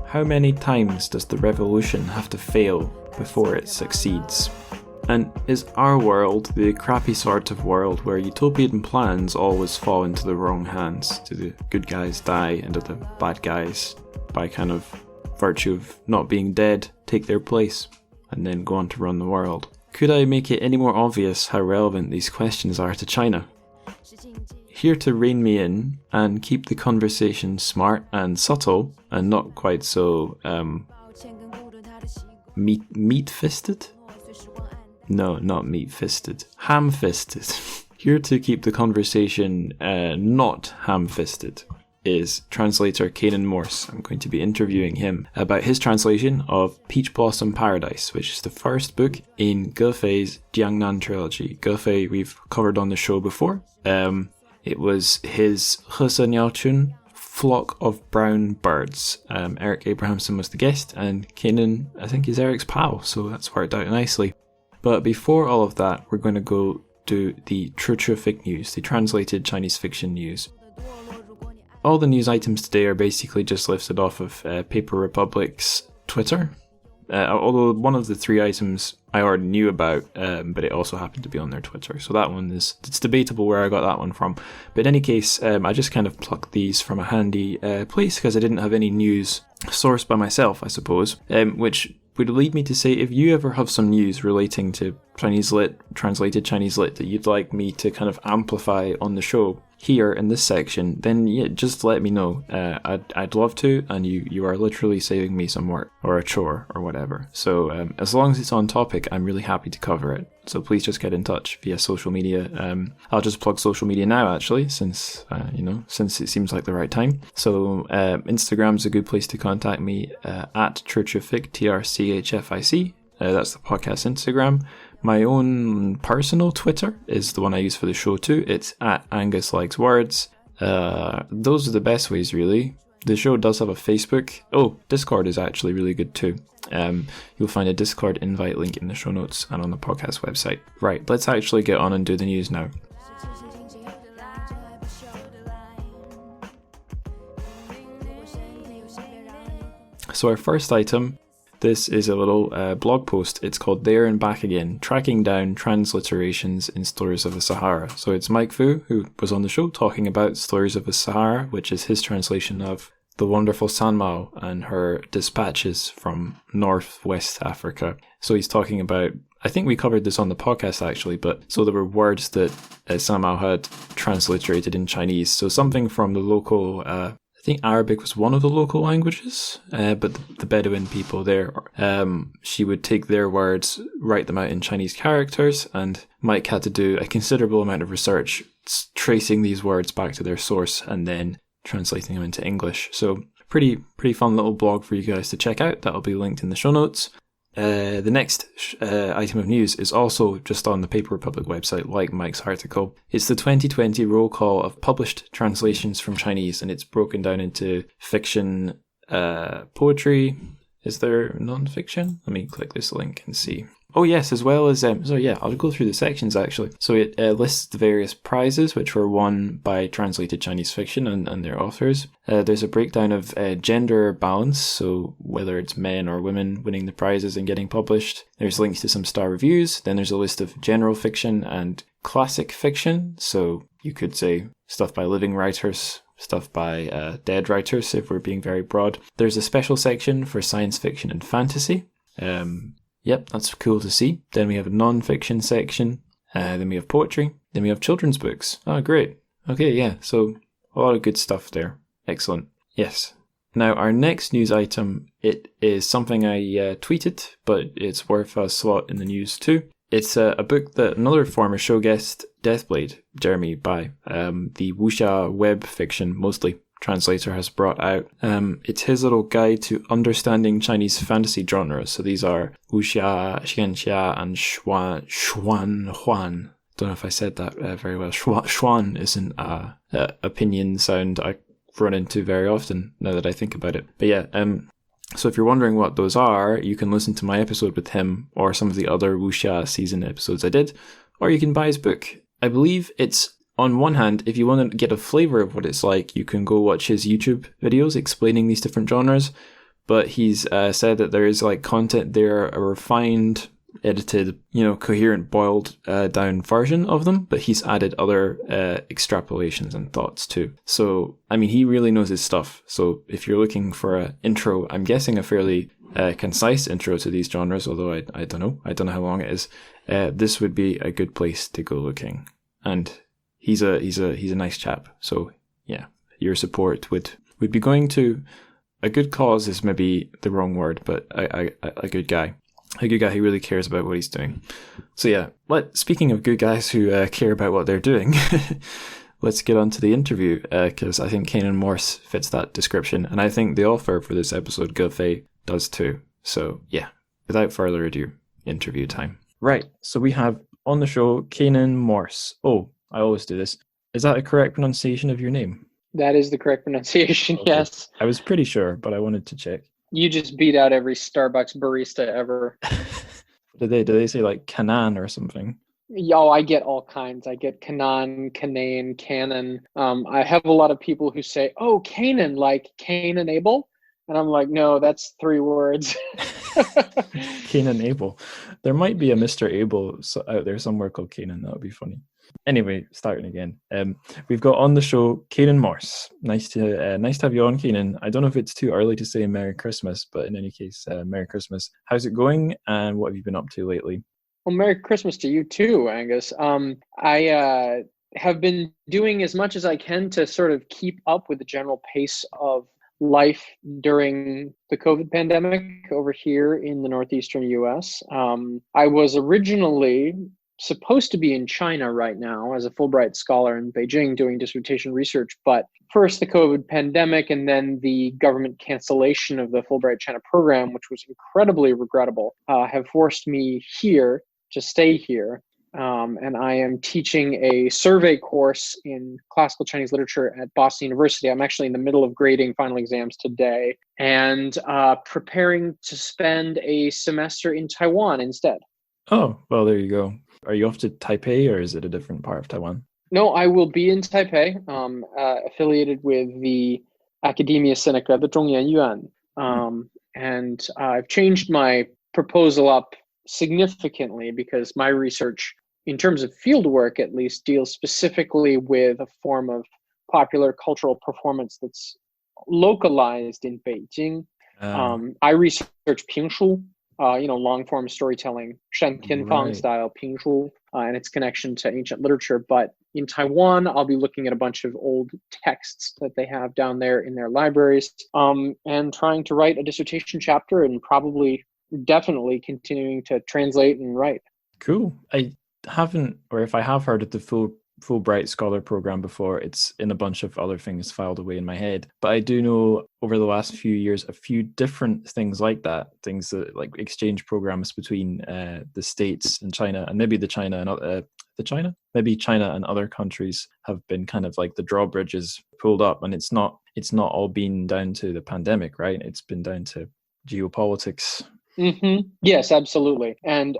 How many times does the revolution have to fail before it succeeds? And is our world the crappy sort of world where utopian plans always fall into the wrong hands? Do the good guys die and do the bad guys, by kind of virtue of not being dead, take their place and then go on to run the world? Could I make it any more obvious how relevant these questions are to China? Here to rein me in and keep the conversation smart and subtle and not quite so meat-fisted? No, not meat-fisted. Ham-fisted. Here to keep the conversation not ham-fisted is translator Canaan Morse. I'm going to be interviewing him about his translation of Peach Blossom Paradise, which is the first book in Gefei's Jiangnan trilogy. Gefei we've covered on the show before. It was his He Se Niao Chun, Flock of Brown Birds. Eric Abrahamson was the guest, and Canaan, I think, is Eric's pal, so that's worked out nicely. But before all of that, we're going to go do the TrChFic news, the translated Chinese fiction news. All the news items today are basically just lifted off of Paper Republic's Twitter. Although one of the three items I already knew about, but it also happened to be on their Twitter. So that one it's debatable where I got that one from. But in any case, I just kind of plucked these from a handy place because I didn't have any news sourced by myself, I suppose, which would lead me to say, if you ever have some news relating to Chinese lit, translated Chinese lit, that you'd like me to kind of amplify on the show here in this section, then yeah, just let me know. I'd love to, and you are literally saving me some work or a chore or whatever. So as long as it's on topic, I'm really happy to cover it. So please just get in touch via social media. I'll just plug social media now, actually, since it seems like the right time. So Instagram's a good place to contact me at TrChFic, TrChFic. That's the podcast Instagram. My own personal Twitter is the one I use for the show too. It's at Angus Likes Words. Those are the best ways, really. The show does have a Facebook. Oh, Discord is actually really good too. You'll find a Discord invite link in the show notes and on the podcast website. Right, let's actually get on and do the news now. So our first item, this is a little blog post. It's called There and Back Again, Tracking Down Transliterations in Stories of the Sahara. So it's Mike Fu, who was on the show, talking about Stories of the Sahara, which is his translation of the wonderful Sanmao and her dispatches from northwest Africa. So he's talking about, I think we covered this on the podcast actually, but so there were words that Sanmao had transliterated in Chinese. So something from the local, I think Arabic was one of the local languages, but the Bedouin people there, she would take their words, write them out in Chinese characters, and Mike had to do a considerable amount of research tracing these words back to their source and then translating them into English. So pretty fun little blog for you guys to check out. That'll be linked in the show notes. The next item of news is also just on the Paper Republic website, like Mike's article. It's the 2020 roll call of published translations from Chinese, and it's broken down into fiction, poetry. Is there non-fiction? Let me click this link and see. Oh yes, as well as, I'll go through the sections actually. So it lists the various prizes which were won by translated Chinese fiction and their authors. There's a breakdown of gender balance, so whether it's men or women winning the prizes and getting published. There's links to some star reviews. Then there's a list of general fiction and classic fiction. So you could say stuff by living writers, stuff by dead writers, if we're being very broad. There's a special section for science fiction and fantasy. Yep, that's cool to see. Then we have a non-fiction section. Then we have poetry. Then we have children's books. Oh, great. Okay, yeah, so a lot of good stuff there. Excellent. Yes. Now, our next news item, it is something I tweeted, but it's worth a slot in the news too. It's a book that another former show guest, Deathblade, Jeremy Bai, the wuxia web fiction, mostly, translator has brought out. It's his little guide to understanding Chinese fantasy genres. So these are wuxia, xianxia, and xuan. Don't know if I said that very well. Xuan isn't a opinion sound I run into very often now that I think about it. But yeah, so if you're wondering what those are, you can listen to my episode with him or some of the other wuxia season episodes I did, or you can buy his book. I believe it's, on one hand, if you want to get a flavour of what it's like, you can go watch his YouTube videos explaining these different genres. but he's said that there is like content there, a refined, edited, coherent, boiled down version of them, but he's added other extrapolations and thoughts too. So, I mean, he really knows his stuff. So if you're looking for an intro, I'm guessing a fairly concise intro to these genres, although I don't know. I don't know how long it is. This would be a good place to go looking. And he's a nice chap. So yeah, your support would be going to a good cause is maybe the wrong word, but a good guy. A good guy who really cares about what he's doing. So yeah, speaking of good guys who care about what they're doing, let's get on to the interview, because I think Canaan Morse fits that description, and I think the author for this episode, Gilfay, does too. So yeah, without further ado, interview time. Right, so we have on the show Canaan Morse. Oh, I always do this. Is that a correct pronunciation of your name? That is the correct pronunciation, okay. Yes. I was pretty sure, but I wanted to check. You just beat out every Starbucks barista ever. Do they say like Canaan or something? Yo, I get all kinds. I get Canaan, Canaan. I have a lot of people who say, "Oh, Canaan, like Cain and Abel," and I'm like, "No, that's 3 words." Cain and Abel. There might be a Mr. Abel out there somewhere called Canaan. That would be funny. Anyway, starting again. We've got on the show Canaan Morse. Nice to have you on, Canaan. I don't know if it's too early to say Merry Christmas, but in any case, Merry Christmas. How's it going, and what have you been up to lately? Well, Merry Christmas to you too, Angus. I have been doing as much as I can to sort of keep up with the general pace of life during the COVID pandemic over here in the northeastern U.S. I was originally supposed to be in China right now as a Fulbright scholar in Beijing doing dissertation research, but first the COVID pandemic and then the government cancellation of the Fulbright China program, which was incredibly regrettable, have forced me here to stay here. And I am teaching a survey course in classical Chinese literature at Boston University. I'm actually in the middle of grading final exams today and preparing to spend a semester in Taiwan instead. Oh, well, there you go. Are you off to Taipei, or is it a different part of Taiwan? No, I will be in Taipei, affiliated with the Academia Sinica, the Zhongyan Yuan. And I've changed my proposal up significantly because my research, in terms of field work at least, deals specifically with a form of popular cultural performance that's localized in Beijing. I research Pingshu, long form storytelling, Shan Tianfang style Pingshu, and its connection to ancient literature. But in Taiwan, I'll be looking at a bunch of old texts that they have down there in their libraries, and trying to write a dissertation chapter and definitely continuing to translate and write. Cool. I haven't, or if I have heard of the Fulbright Scholar Program before, it's in a bunch of other things filed away in my head. But I do know over the last few years, a few different things like that, things that like exchange programs between the States and China, and maybe China and other countries have been kind of like the drawbridges pulled up, and it's not all been down to the pandemic, right? It's been down to geopolitics. Mm-hmm. Yes, absolutely. And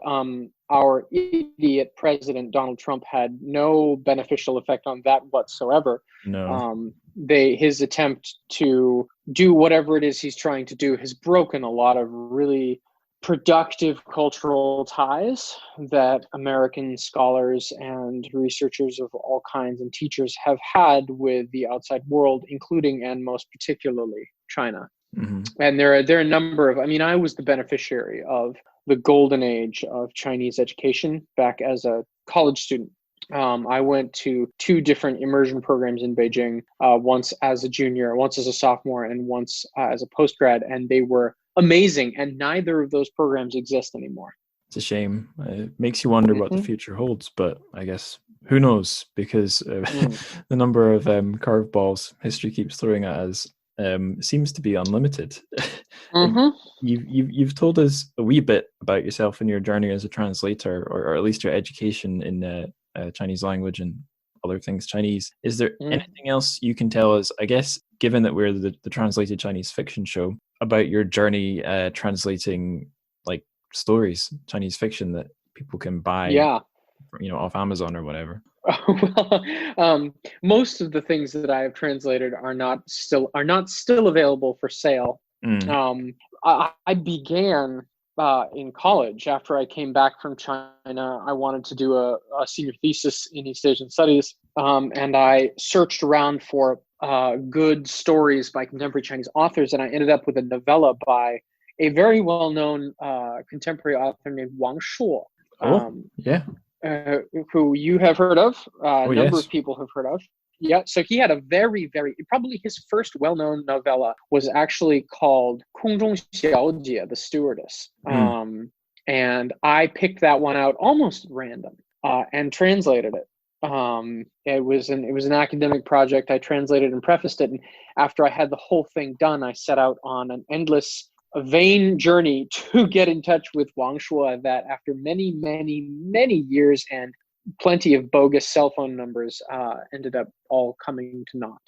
our idiot president, Donald Trump, had no beneficial effect on that whatsoever. No. His attempt to do whatever it is he's trying to do has broken a lot of really productive cultural ties that American scholars and researchers of all kinds and teachers have had with the outside world, including and most particularly China. Mm-hmm. And there are a number of, I was the beneficiary of the golden age of Chinese education back as a college student. I went to 2 different immersion programs in Beijing, once as a junior, once as a sophomore, and once as a postgrad, and they were amazing. And neither of those programs exist anymore. It's a shame. It makes you wonder what the future holds, but I guess who knows, because the number of curveballs history keeps throwing at us seems to be unlimited. Mm-hmm. You've told us a wee bit about yourself and your journey as a translator, or at least your education in Chinese language and other things Chinese. Is there anything else you can tell us, I guess, given that we're the translated Chinese fiction show, about your journey translating like stories, Chinese fiction that people can buy off Amazon or whatever? Well, most of the things that I have translated are not still available for sale. I began in college. After I came back from China, I wanted to do a senior thesis in East Asian studies, and I searched around for good stories by contemporary Chinese authors, and I ended up with a novella by a very well-known contemporary author named Wang Shuo. Yeah. Who you have heard of, a number Yes. of people have heard of. Yeah, so he had a very, probably his first well-known novella was actually called 空中小姐, the stewardess. And I picked that one out almost random and translated it. It was an academic project. I translated and prefaced it. And after I had the whole thing done, I set out on an endless, a vain journey to get in touch with Wang Shuo that after many, many years and plenty of bogus cell phone numbers ended up all coming to naught.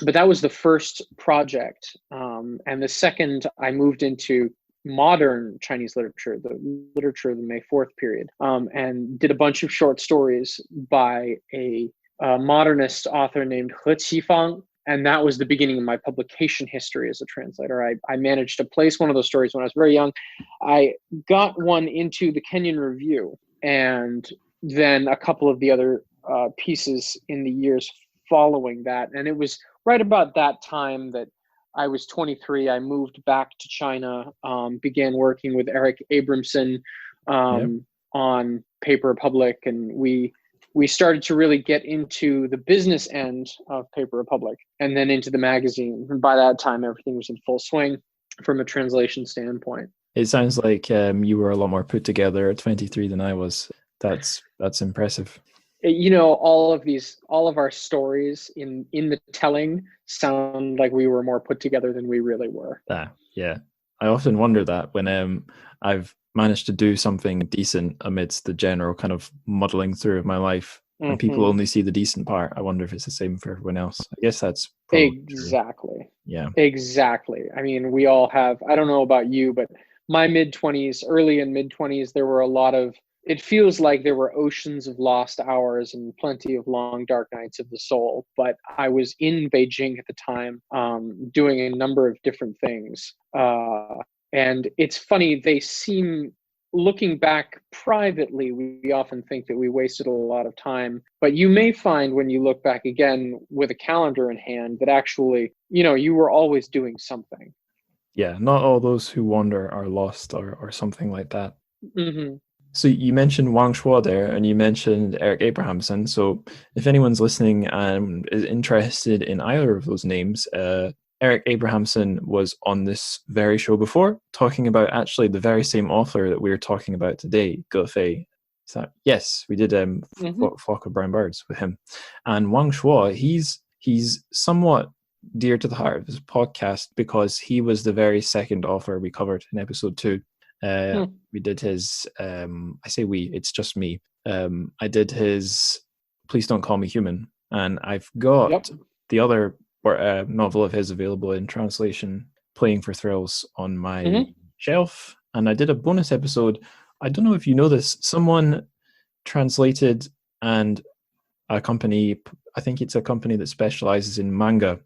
But that was the first project. And the second, I moved into modern Chinese literature, the literature of the May 4th period, and did a bunch of short stories by a modernist author named He Qifang. And that was the beginning of my publication history as a translator. I managed to place one of those stories when I was very young. I got one into the Kenyan Review, and then a couple of the other pieces in the years following that. And it was right about that time that I was 23. I moved back to China, began working with Eric Abramson on Paper Republic, and we started to really get into the business end of Paper Republic and then into the magazine. And by that time, everything was in full swing from a translation standpoint. It sounds like you were a lot more put together at 23 than I was. That's impressive. You know, all of our stories in the telling sound like we were more put together than we really were. Yeah. I often wonder that when I've managed to do something decent amidst the general kind of muddling through of my life, and people only see the decent part. I wonder if it's the same for everyone else. I guess that's exactly true. Yeah, exactly. I mean, we all have, I don't know about you, but my mid-20s, early and mid-20s, there were a lot of, it feels like there were oceans of lost hours and plenty of long dark nights of the soul. But I was in Beijing at the time, doing a number of different things. And it's funny, they seem, looking back privately, we often think that we wasted a lot of time. But you may find when you look back again with a calendar in hand that actually, you know, you were always doing something. Yeah, not all those who wander are lost or something like that. Mm-hmm. So you mentioned Wang Shuo there, and you mentioned Eric Abrahamson. So if anyone's listening and is interested in either of those names, Eric Abrahamson was on this very show before, talking about actually the very same author that we're talking about today, Ge. Yes, we did Flock of Brown Birds with him. And Wang Shuo, he's somewhat dear to the heart of this podcast because he was the very second author we covered in episode 2. We did his, I say we, it's just me. I did his Please Don't Call Me Human, and I've got the other novel of his available in translation, Playing for Thrills, on my shelf. And I did a bonus episode. I don't know if you know this, someone translated, and a company, I think it's a company that specializes in manga,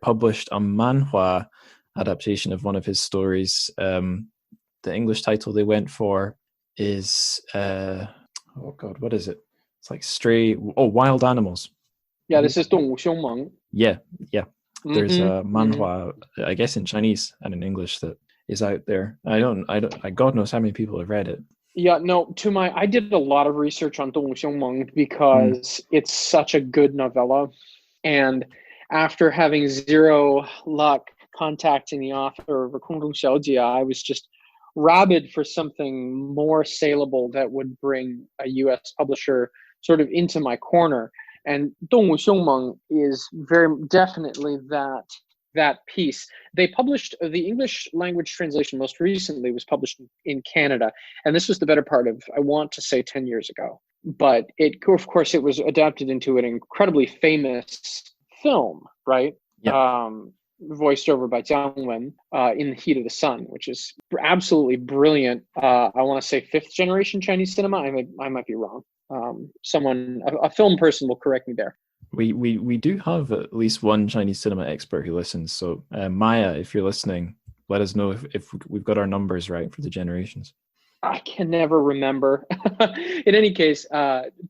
published a manhwa adaptation of one of his stories. The English title they went for is, oh God, what is it? It's like Wild Animals. Yeah, this is 动物凶猛. Yeah. There's a manhwa, I guess in Chinese and in English, that is out there. God knows how many people have read it. Yeah, no, I did a lot of research on 动物凶猛 because it's such a good novella. And after having zero luck contacting the author of 空中小姐, I was just rabid for something more saleable that would bring a US publisher sort of into my corner. And 动物凶猛 is very definitely that piece. They published the English language translation most recently was published in Canada. And this was the better part of, I want to say 10 years ago. But of course, it was adapted into an incredibly famous film, right? Yeah. Voiced over by Jiang Wen, In the Heat of the Sun, which is absolutely brilliant. I want to say 5th generation Chinese cinema. I might be wrong. A film person will correct me there. We do have at least one Chinese cinema expert who listens. So Maya, if you're listening, let us know if we've got our numbers right for the generations. I can never remember. In any case,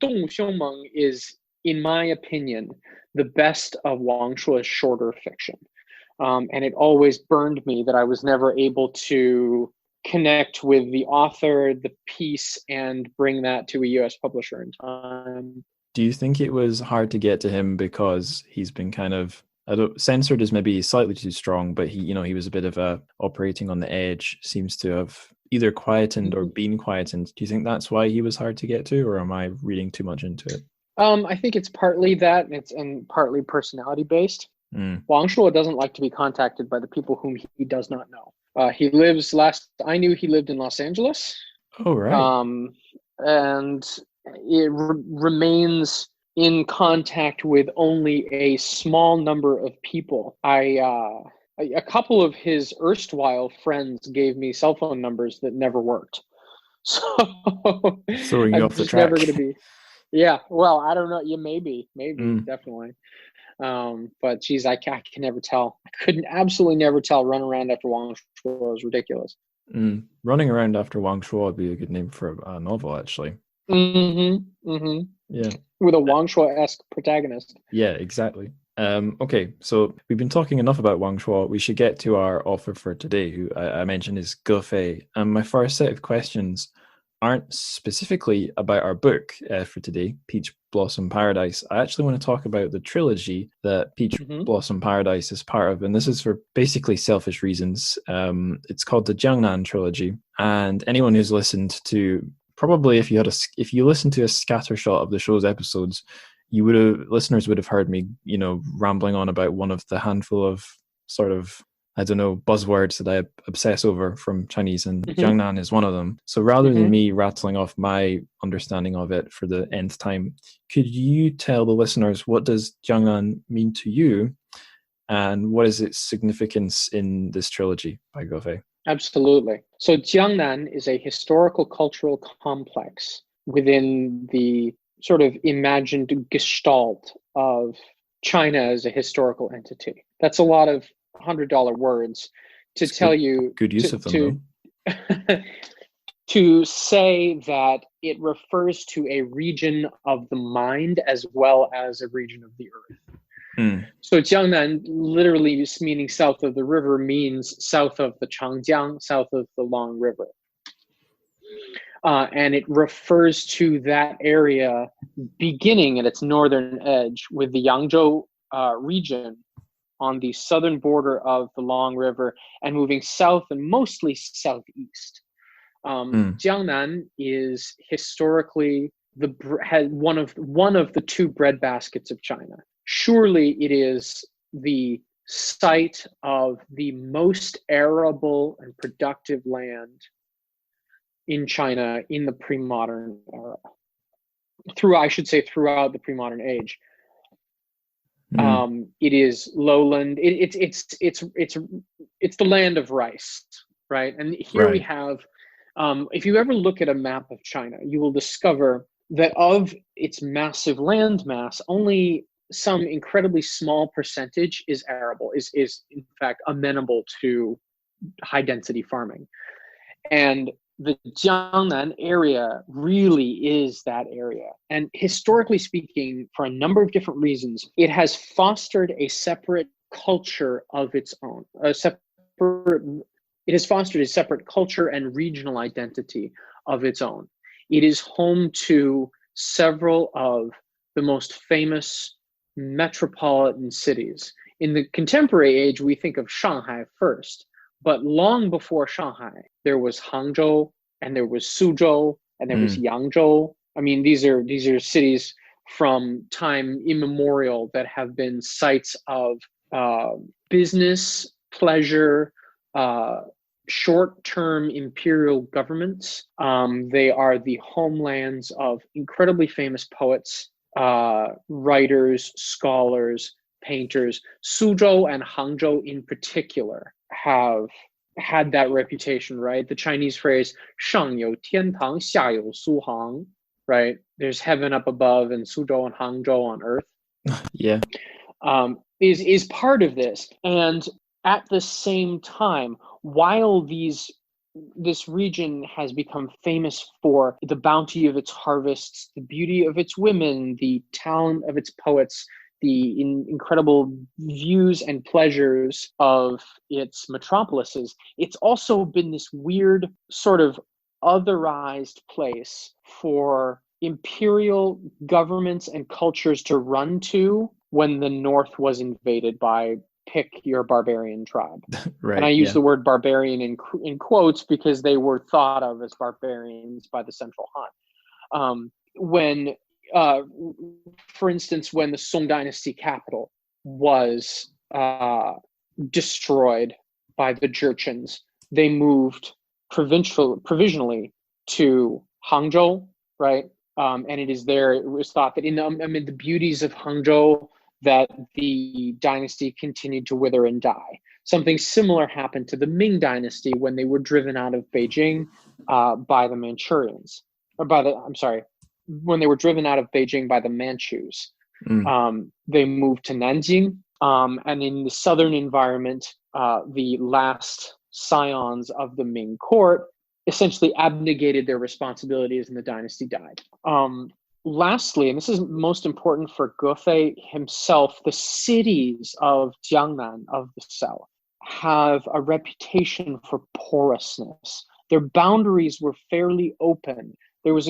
动物凶猛 is, in my opinion, the best of Wang Shuo's shorter fiction. And it always burned me that I was never able to connect with the author, the piece, and bring that to a US publisher in time. Do you think it was hard to get to him because he's been kind of, I don't, censored is maybe slightly too strong, but he was a bit of a operating on the edge, seems to have either quietened or been quietened. Do you think that's why he was hard to get to, or am I reading too much into it? I think it's partly that, and partly personality based. Wang Shuo doesn't like to be contacted by the people whom he does not know. He lives, last I knew, he lived in Los Angeles. Oh, right. And it remains in contact with only a small number of people. A couple of his erstwhile friends gave me cell phone numbers that never worked. So Throwing you I'm off the just never track. going to be. Yeah, well, I don't know. Yeah, maybe, definitely. But geez, I can never tell. I couldn't absolutely never tell. Run around after Wang Shuo is ridiculous. Running around after Wang Shuo would be a good name for a novel, actually. Yeah. With a Wang Shuo-esque protagonist. Yeah, exactly. Okay, so we've been talking enough about Wang Shuo. We should get to our author for today, who I mentioned is Ge Fei. And my first set of questions aren't specifically about our book for today, Peach Blossom Paradise. I actually want to talk about the trilogy that Peach Blossom Paradise is part of, and this is for basically selfish reasons. It's called the Jiangnan trilogy, and anyone who's listened to, probably if you listen to a scattershot of the show's episodes, listeners would have heard me, rambling on about one of the handful of sort of, I don't know, buzzwords that I obsess over from Chinese, and Jiangnan is one of them. So rather than me rattling off my understanding of it for the nth time, could you tell the listeners, what does Jiangnan mean to you, and what is its significance in this trilogy by Ge Fei? Absolutely. So Jiangnan is a historical cultural complex within the sort of imagined gestalt of China as a historical entity. That's a lot of $100 words to it's tell you. Good use of them, though. To say that it refers to a region of the mind as well as a region of the earth. So Jiangnan, literally meaning south of the river, means south of the Changjiang, south of the Long River. And it refers to that area beginning at its northern edge with the Yangzhou region on the southern border of the Long River and moving south and mostly southeast. Jiangnan is historically one of the two bread baskets of China. Surely it is the site of the most arable and productive land in China in the pre-modern era. Throughout the pre-modern age. It is lowland. It's the land of rice, right? And here we have, if you ever look at a map of China, you will discover that of its massive landmass, only some incredibly small percentage is arable, is in fact amenable to high density farming. And the Jiangnan area really is that area. And historically speaking, for a number of different reasons, it has fostered a separate culture of its own. It has fostered a separate culture and regional identity of its own. It is home to several of the most famous metropolitan cities. In the contemporary age, we think of Shanghai first. But long before Shanghai, there was Hangzhou, and there was Suzhou, and there was Yangzhou. I mean, these are cities from time immemorial that have been sites of business, pleasure, short-term imperial governments. They are the homelands of incredibly famous poets, writers, scholars, painters. Suzhou and Hangzhou in particular have had that reputation, right? The Chinese phrase, 上有天堂,下有苏杭, right? There's heaven up above and Suzhou and Hangzhou on earth. Yeah. Is part of this. And at the same time, while this region has become famous for the bounty of its harvests, the beauty of its women, the talent of its poets, the incredible views and pleasures of its metropolises, it's also been this weird sort of otherized place for imperial governments and cultures to run to when the North was invaded by pick your barbarian tribe. And I Right. use Yeah. the word barbarian in quotes because they were thought of as barbarians by the Central Han. When, for instance, when the Song Dynasty capital was destroyed by the Jurchens, they moved provisionally to Hangzhou, right? And it is there, it was thought that amid the beauties of Hangzhou, that the dynasty continued to wither and die. Something similar happened to the Ming dynasty when they were driven out of Beijing by the Manchurians, or when they were driven out of Beijing by the Manchus. Mm. They moved to Nanjing, and in the southern environment, the last scions of the Ming court essentially abnegated their responsibilities and the dynasty died. Lastly, and this is most important for Gefei himself, the cities of Jiangnan, of the south, have a reputation for porousness. Their boundaries were fairly open. There was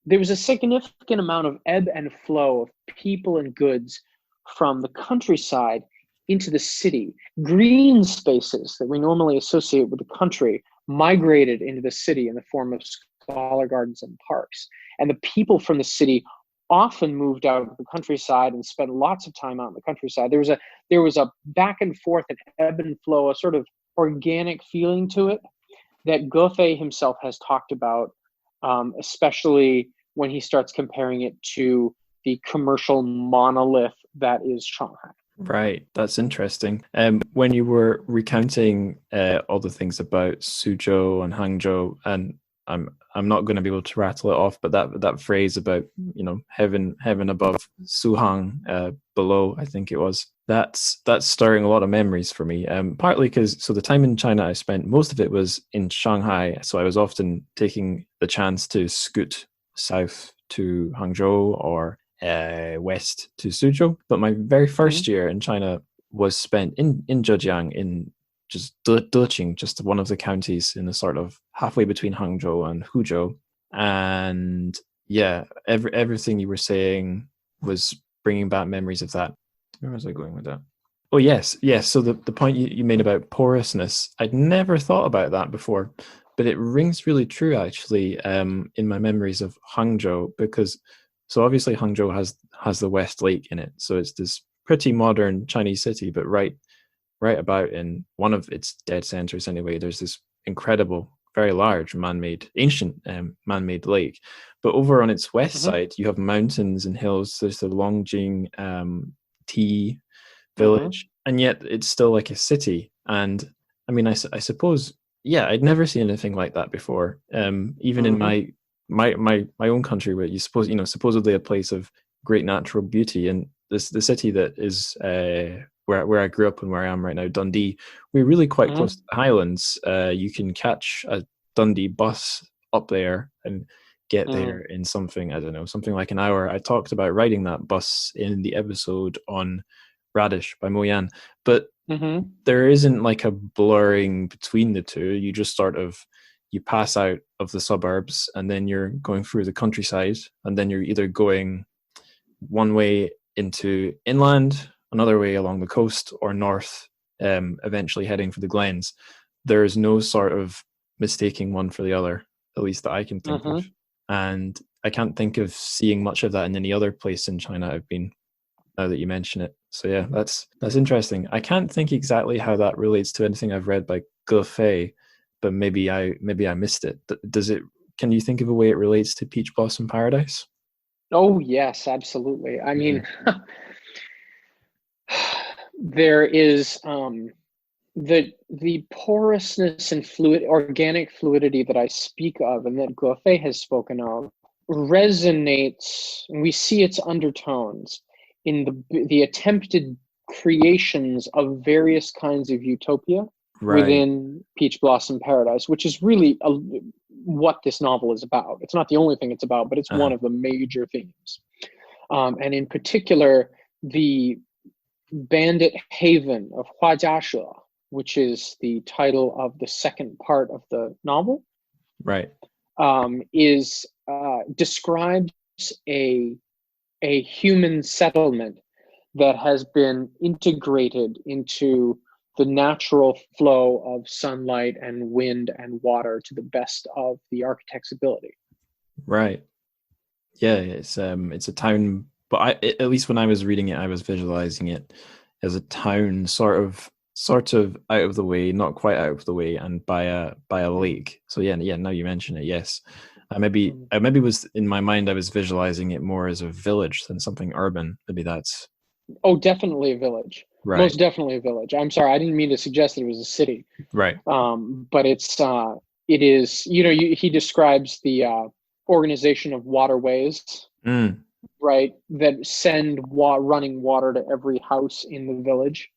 there was a significant amount of ebb and flow of people and goods from the countryside into the city. Green spaces that we normally associate with the country migrated into the city in the form of scholar gardens and parks. And the people from the city often moved out of the countryside and spent lots of time out in the countryside. There was a back and forth, an ebb and flow, a sort of organic feeling to it that Gefei himself has talked about, especially when he starts comparing it to the commercial monolith that is Shanghai. Right, that's interesting. When you were recounting all the things about Suzhou and Hangzhou, and I'm not going to be able to rattle it off, but that phrase about heaven above, Suhang below, I think it was. That's stirring a lot of memories for me. Partly because the time in China I spent, most of it was in Shanghai, so I was often taking the chance to scoot south to Hangzhou or west to Suzhou. But my very first year in China was spent in Zhejiang, in just Deqing, just one of the counties in the sort of halfway between Hangzhou and Huzhou. And yeah, everything you were saying was bringing back memories of that. Where was I going with that? Oh, yes. So the point you made about porousness, I'd never thought about that before, but it rings really true, actually, in my memories of Hangzhou, because so obviously Hangzhou has the West Lake in it. So it's this pretty modern Chinese city, but right about in one of its dead centers anyway, there's this incredible, very large ancient man-made lake. But over on its west side, you have mountains and hills. There's the Longjing tea village, and yet it's still like a city. And I mean, I suppose, yeah, I'd never seen anything like that before. Even in my own country, where you suppose, supposedly a place of great natural beauty, and the city that is where I grew up and where I am right now, Dundee, we're really quite close to the Highlands. You can catch a Dundee bus up there and get there in something like an hour. I talked about riding that bus in the episode on Radish by Mo Yan, but there isn't like a blurring between the two. You just you pass out of the suburbs and then you're going through the countryside, and then you're either going one way into inland, another way along the coast, or north, eventually heading for the glens. There is no sort of mistaking one for the other, at least that I can think of. And I can't think of seeing much of that in any other place in China I've been, now that you mention it. So yeah, that's interesting. I can't think exactly how that relates to anything I've read by Gefei, but maybe I missed it. Does it? Can you think of a way it relates to Peach Blossom Paradise? Oh yes, absolutely. I mean, there is the porousness and organic fluidity that I speak of, and that Gefei has spoken of, resonates, and we see its undertones in the attempted creations of various kinds of utopia within Peach Blossom Paradise, which is really what this novel is about. It's not the only thing it's about, but it's one of the major themes. And in particular, the Bandit Haven of Huajiashe, which is the title of the second part of the novel, is describes a human settlement that has been integrated into the natural flow of sunlight and wind and water to the best of the architect's ability. Right. Yeah, it's a town, but at least when I was reading it, I was visualizing it as a town sort of out of the way, not quite out of the way, and by a lake. So yeah. Now you mention it, yes. Maybe was in my mind I was visualizing it more as a village than something urban. Maybe that's. Oh, definitely a village. Right. Most definitely a village. I'm sorry, I didn't mean to suggest that it was a city. Right. But it is. He describes the organization of waterways, right, that send running water to every house in the village.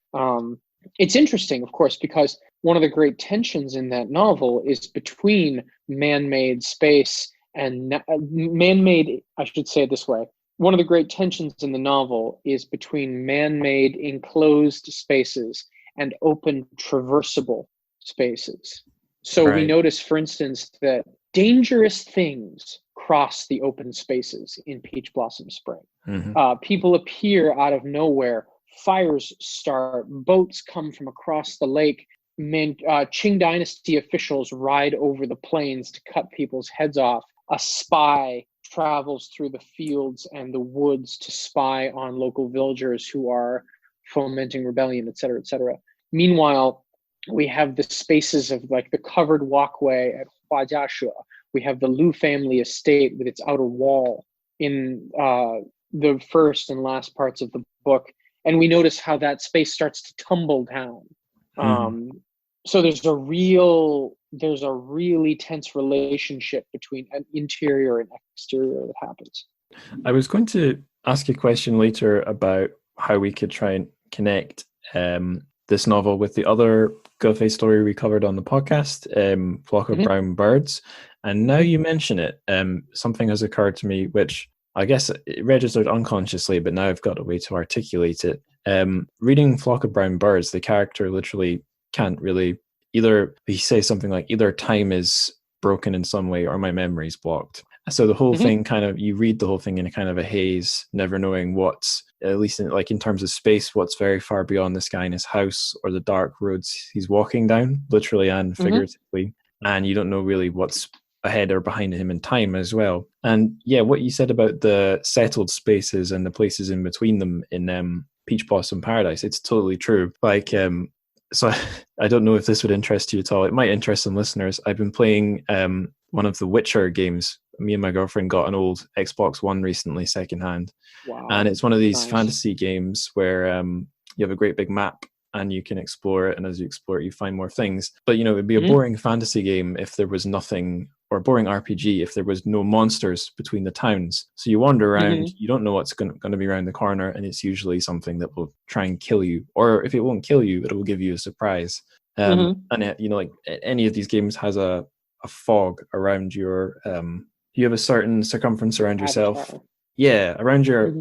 It's interesting, of course, because one of the great tensions in that novel is between man-made space and man-made. I should say it this way. One of the great tensions in the novel is between man-made enclosed spaces and open traversable spaces. So we notice, for instance, that dangerous things cross the open spaces in Peach Blossom Spring. People appear out of nowhere. Fires start. Boats come from across the lake. Qing Dynasty officials ride over the plains to cut people's heads off. A spy travels through the fields and the woods to spy on local villagers who are fomenting rebellion, et cetera, et cetera. Meanwhile, we have the spaces of like the covered walkway at Huajiashe. We have the Liu family estate with its outer wall in the first and last parts of the book. And we notice how that space starts to tumble down. So there's a really tense relationship between an interior and exterior that happens. I was going to ask a question later about how we could try and connect this novel with the other Guilty story we covered on the podcast, Flock of Brown Birds. And now you mention it, something has occurred to me, which I guess it registered unconsciously, but now I've got a way to articulate it. Reading Flock of Brown Birds, the character literally can't really he says something like either time is broken in some way or my memory's blocked. So the whole thing kind of, you read the whole thing in a kind of a haze, never knowing what's, at least in terms of space, what's very far beyond this guy in his house or the dark roads he's walking down, literally and figuratively. And you don't know really what's ahead or behind him in time as well. And yeah, what you said about the settled spaces and the places in between them in Peach Blossom Paradise, it's totally true. Like, so I don't know if this would interest you at all. It might interest some listeners. I've been playing one of the Witcher games. Me and my girlfriend got an old Xbox One recently, secondhand. Wow. And it's one of these fantasy games where you have a great big map and you can explore it. And as you explore it, you find more things. But, it'd be a boring fantasy game if there was nothing, or a boring RPG if there was no monsters between the towns. So you wander around, you don't know what's going to be around the corner, and it's usually something that will try and kill you. Or if it won't kill you, it will give you a surprise. And it, like any of these games has a fog around your, you have a certain circumference around yourself. Yeah, around your,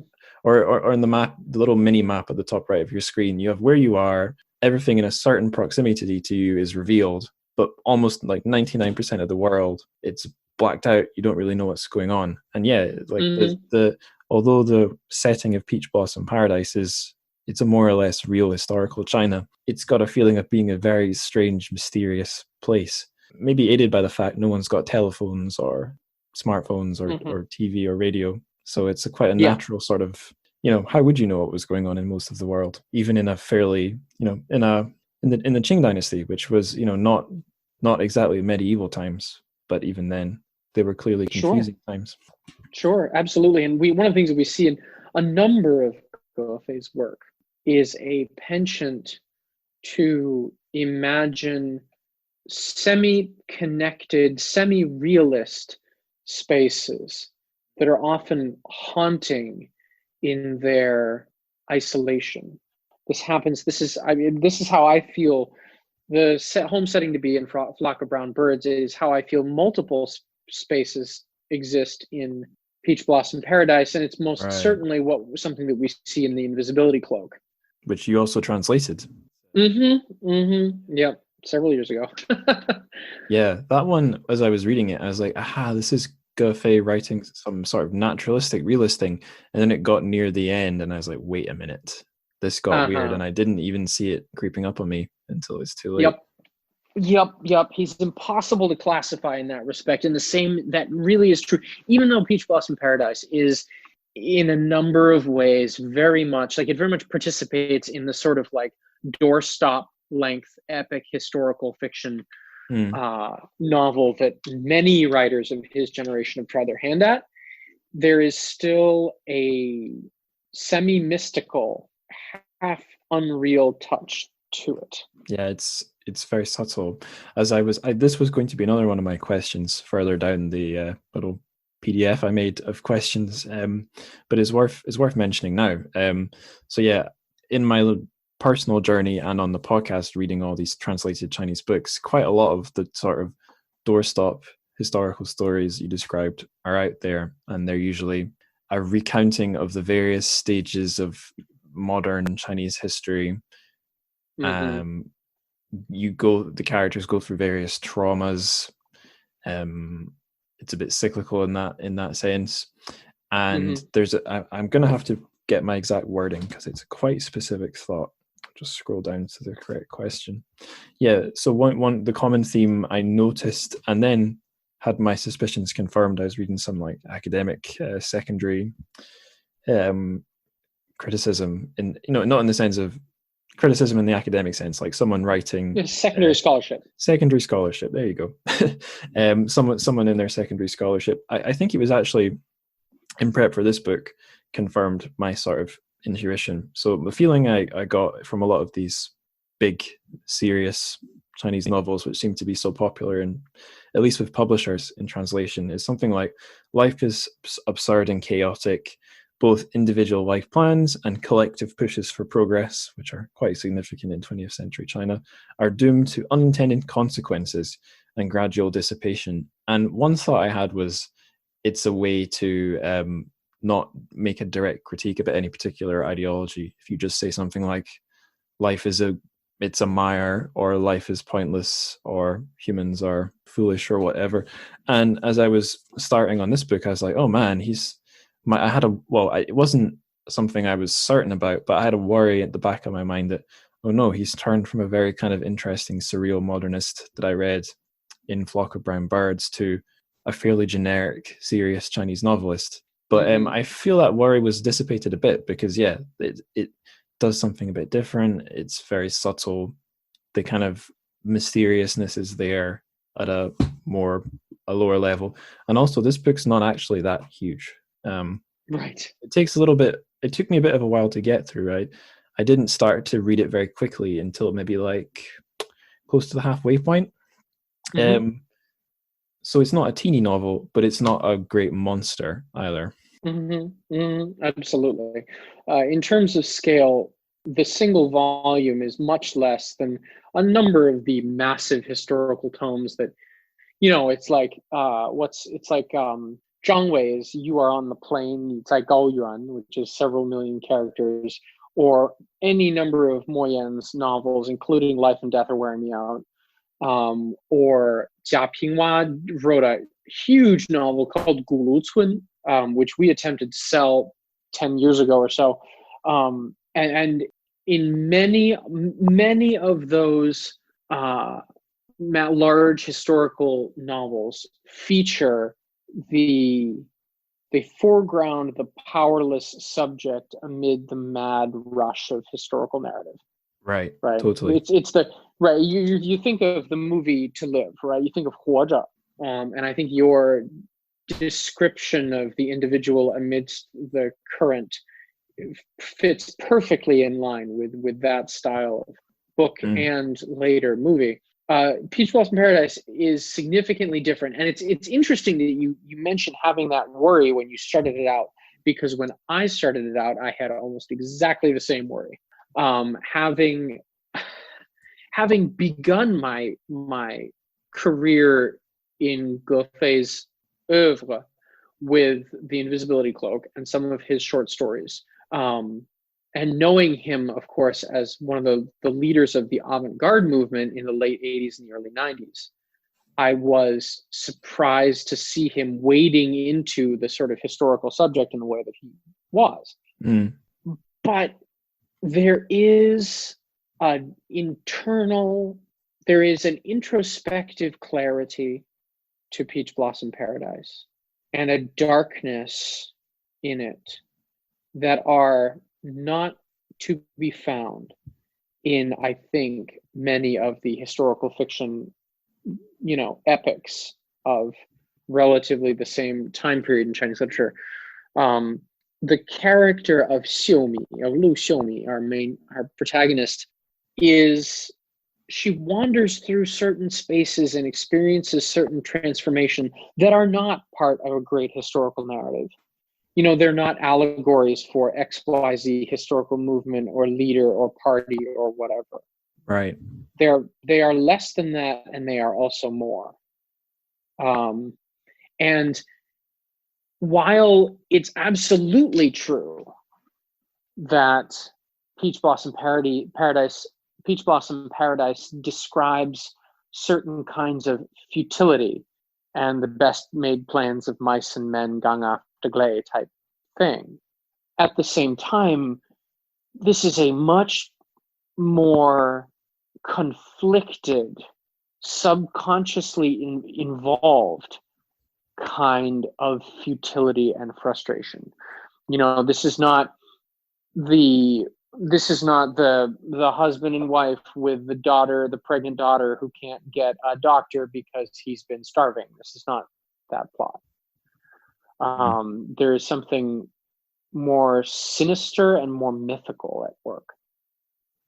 or on the map, the little mini map at the top right of your screen, you have where you are. Everything in a certain proximity to you is revealed, but almost like 99% of the world, it's blacked out. You don't really know what's going on. And yeah, like although the setting of Peach Blossom Paradise it's a more or less real historical China, it's got a feeling of being a very strange, mysterious place. Maybe aided by the fact no one's got telephones or smartphones or TV or radio. So it's quite a natural sort of, how would you know what was going on in most of the world, even in a fairly, in the Qing Dynasty, which was, not exactly medieval times, but even then they were clearly confusing times. Sure, absolutely. And one of the things that we see in a number of Goethe's work is a penchant to imagine semi-connected, semi-realist spaces that are often haunting in their isolation. this happens. This is how I feel the home setting to be in Flock of Brown Birds is how I feel multiple spaces exist in Peach Blossom Paradise, and it's most Right. certainly something that we see in the Invisibility Cloak. Which you also translated. Yep, several years ago. Yeah, that one, as I was reading it, I was like, aha, this is Goffey writing some sort of naturalistic realist thing. And then it got near the end, and I was like, wait a minute. This got weird, and I didn't even see it creeping up on me until it's too late. Yep. He's impossible to classify in that respect. And the same, that really is true. Even though Peach Blossom Paradise is, in a number of ways, very much participates in the sort of like doorstop length epic historical fiction novel that many writers of his generation have tried their hand at. There is still a semi-mystical, half unreal touch to it. Yeah, it's very subtle. This was going to be another one of my questions further down the little PDF I made of questions, but it's worth mentioning now. So yeah, in my personal journey and on the podcast, reading all these translated Chinese books, quite a lot of the sort of doorstop historical stories you described are out there, and they're usually a recounting of the various stages of modern Chinese history. The characters go through various traumas. It's a bit cyclical in that sense, and I'm gonna have to get my exact wording because it's a quite specific thought. Just scroll down to the correct question. Yeah, so one the common theme I noticed, and then had my suspicions confirmed. I was reading some like academic secondary criticism, not in the sense of criticism in the academic sense, like someone writing secondary scholarship. There you go. Someone in their secondary scholarship. I think it was actually in prep for this book confirmed my sort of intuition. So the feeling I got from a lot of these big, serious Chinese novels, which seem to be so popular, and at least with publishers in translation, is something like life is absurd and chaotic. Both individual life plans and collective pushes for progress, which are quite significant in 20th century China, are doomed to unintended consequences and gradual dissipation. And one thought I had was it's a way to not make a direct critique about any particular ideology. If you just say something like life is it's a mire, or life is pointless, or humans are foolish, or whatever. And as I was starting on this book, I was like, oh man, it wasn't something I was certain about, but I had a worry at the back of my mind that, oh no, he's turned from a very kind of interesting surreal modernist that I read in Flock of Brown Birds to a fairly generic, serious Chinese novelist. But I feel that worry was dissipated a bit because, yeah, it does something a bit different. It's very subtle. The kind of mysteriousness is there at a lower level. And also, this book's not actually that huge. Right. It took me a bit of a while to get through, right? I didn't start to read it very quickly until maybe like close to the halfway point. So it's not a teeny novel, but it's not a great monster either. Absolutely. In terms of scale, the single volume is much less than a number of the massive historical tomes that, it's like Zhang Wei's You Are on the Plane, it's like Gao Yuan, which is several million characters, or any number of Mo Yan's novels, including Life and Death Are Wearing Me Out. Or Jia Pinghua wrote a huge novel called Gulu Cun, which we attempted to sell 10 years ago or so. And in many of those large historical novels feature the foreground, the powerless subject amid the mad rush of historical narrative. Right. Totally. It's the right. You think of the movie To Live, right? You think of 活着, and I think your description of the individual amidst the current fits perfectly in line with that style of book and later movie. Peach Blossom Paradise is significantly different, and it's interesting that you mentioned having that worry when you started it out, because when I started it out, I had almost exactly the same worry. Having begun my career in Goffe's oeuvre with The Invisibility Cloak and some of his short stories, and knowing him, of course, as one of the leaders of the avant-garde movement in the late 80s and the early 90s, I was surprised to see him wading into the sort of historical subject in the way that he was. Mm. But there is an introspective clarity to Peach Blossom Paradise and a darkness in it that are not to be found in, I think, many of the historical fiction, epics of relatively the same time period in Chinese literature. The character of Lu Xiumi, our protagonist, she wanders through certain spaces and experiences certain transformation that are not part of a great historical narrative. They're not allegories for XYZ historical movement or leader or party or whatever. Right. They are less than that, and they are also more. And while it's absolutely true that Peach Blossom Paradise describes certain kinds of futility and the best made plans of mice and men gang after glay type thing, at the same time, this is a much more conflicted, subconsciously involved kind of futility and frustration. This is not the husband and wife with the pregnant daughter who can't get a doctor because he's been starving. This is not that plot. There is something more sinister and more mythical at work.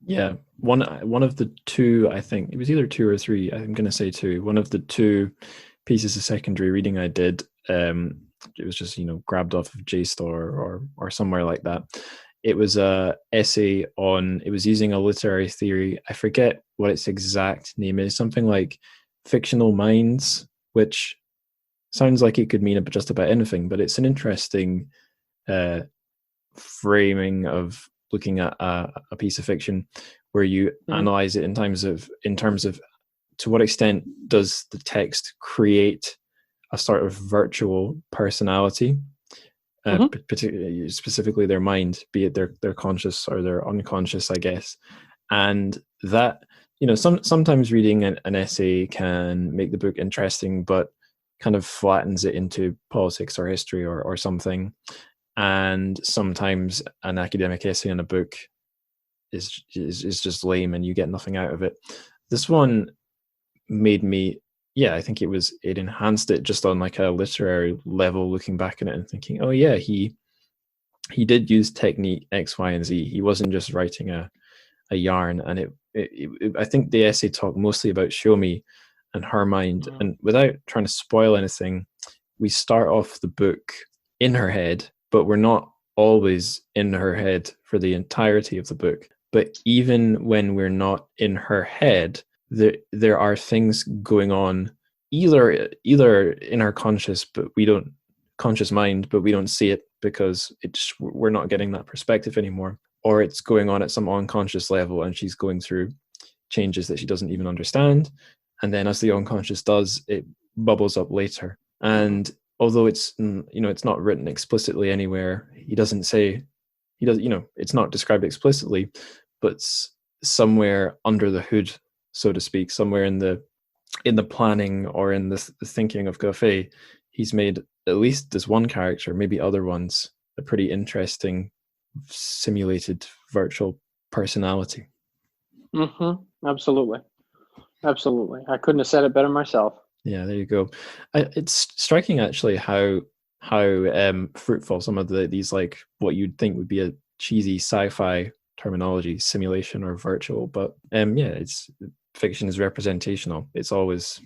Yeah, one of the two, I think it was either two or three, I'm going to say two, one of the two pieces of secondary reading I did, it was just, grabbed off of JSTOR or somewhere like that. It was a essay it was using a literary theory. I forget what its exact name is, something like fictional minds, which sounds like it could mean just about anything, but it's an interesting framing of looking at a piece of fiction where you analyze it in terms of to what extent does the text create a sort of virtual personality, particularly specifically their mind, be it their conscious or their unconscious, I guess. And that, sometimes reading an essay can make the book interesting, but kind of flattens it into politics or history or something. And sometimes an academic essay in a book is just lame and you get nothing out of it. This one made me, I think it enhanced it just on like a literary level, looking back at it and thinking, oh yeah, he did use technique X, Y, and Z. He wasn't just writing a yarn. And I think the essay talked mostly about Xiumi and her mind. And without trying to spoil anything, we start off the book in her head, but we're not always in her head for the entirety of the book. But even when we're not in her head, there are things going on either in her conscious mind, but we don't see it because we're not getting that perspective anymore, or it's going on at some unconscious level and she's going through changes that she doesn't even understand, and then as the unconscious does, it bubbles up later. And although it's not written explicitly anywhere, it's not described explicitly, but somewhere under the hood, so to speak, somewhere in the planning or in the thinking of Gauffet, he's made at least this one character, maybe other ones, a pretty interesting simulated virtual personality. Absolutely. I couldn't have said it better myself. Yeah, there you go. It's striking actually how fruitful some of these, like what you'd think would be a cheesy sci-fi terminology, simulation or virtual, but it's fiction is representational. It's always,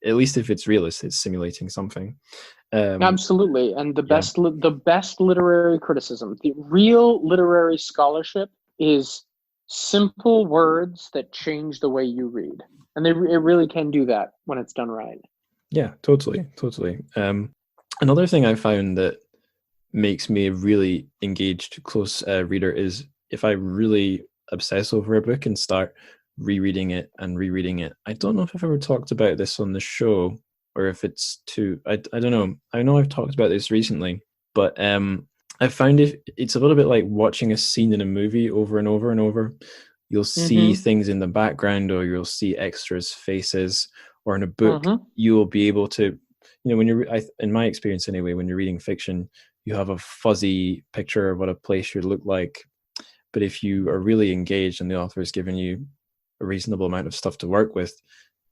at least if it's realist, it's simulating something. Absolutely. And the best literary criticism, the real literary scholarship, is simple words that change the way you read. And it really can do that when it's done right. Yeah, totally. Another thing I found that makes me a really engaged, close reader is if I really obsess over a book and start rereading it and rereading it. I don't know if I've ever talked about this on the show or if it's too. I don't know. I know I've talked about this recently, but I found it's a little bit like watching a scene in a movie over and over and over. You'll see things in the background, or you'll see extras' faces, or in a book, you'll be able to, when you're, in my experience anyway, when you're reading fiction, you have a fuzzy picture of what a place should look like. But if you are really engaged and the author has given you a reasonable amount of stuff to work with,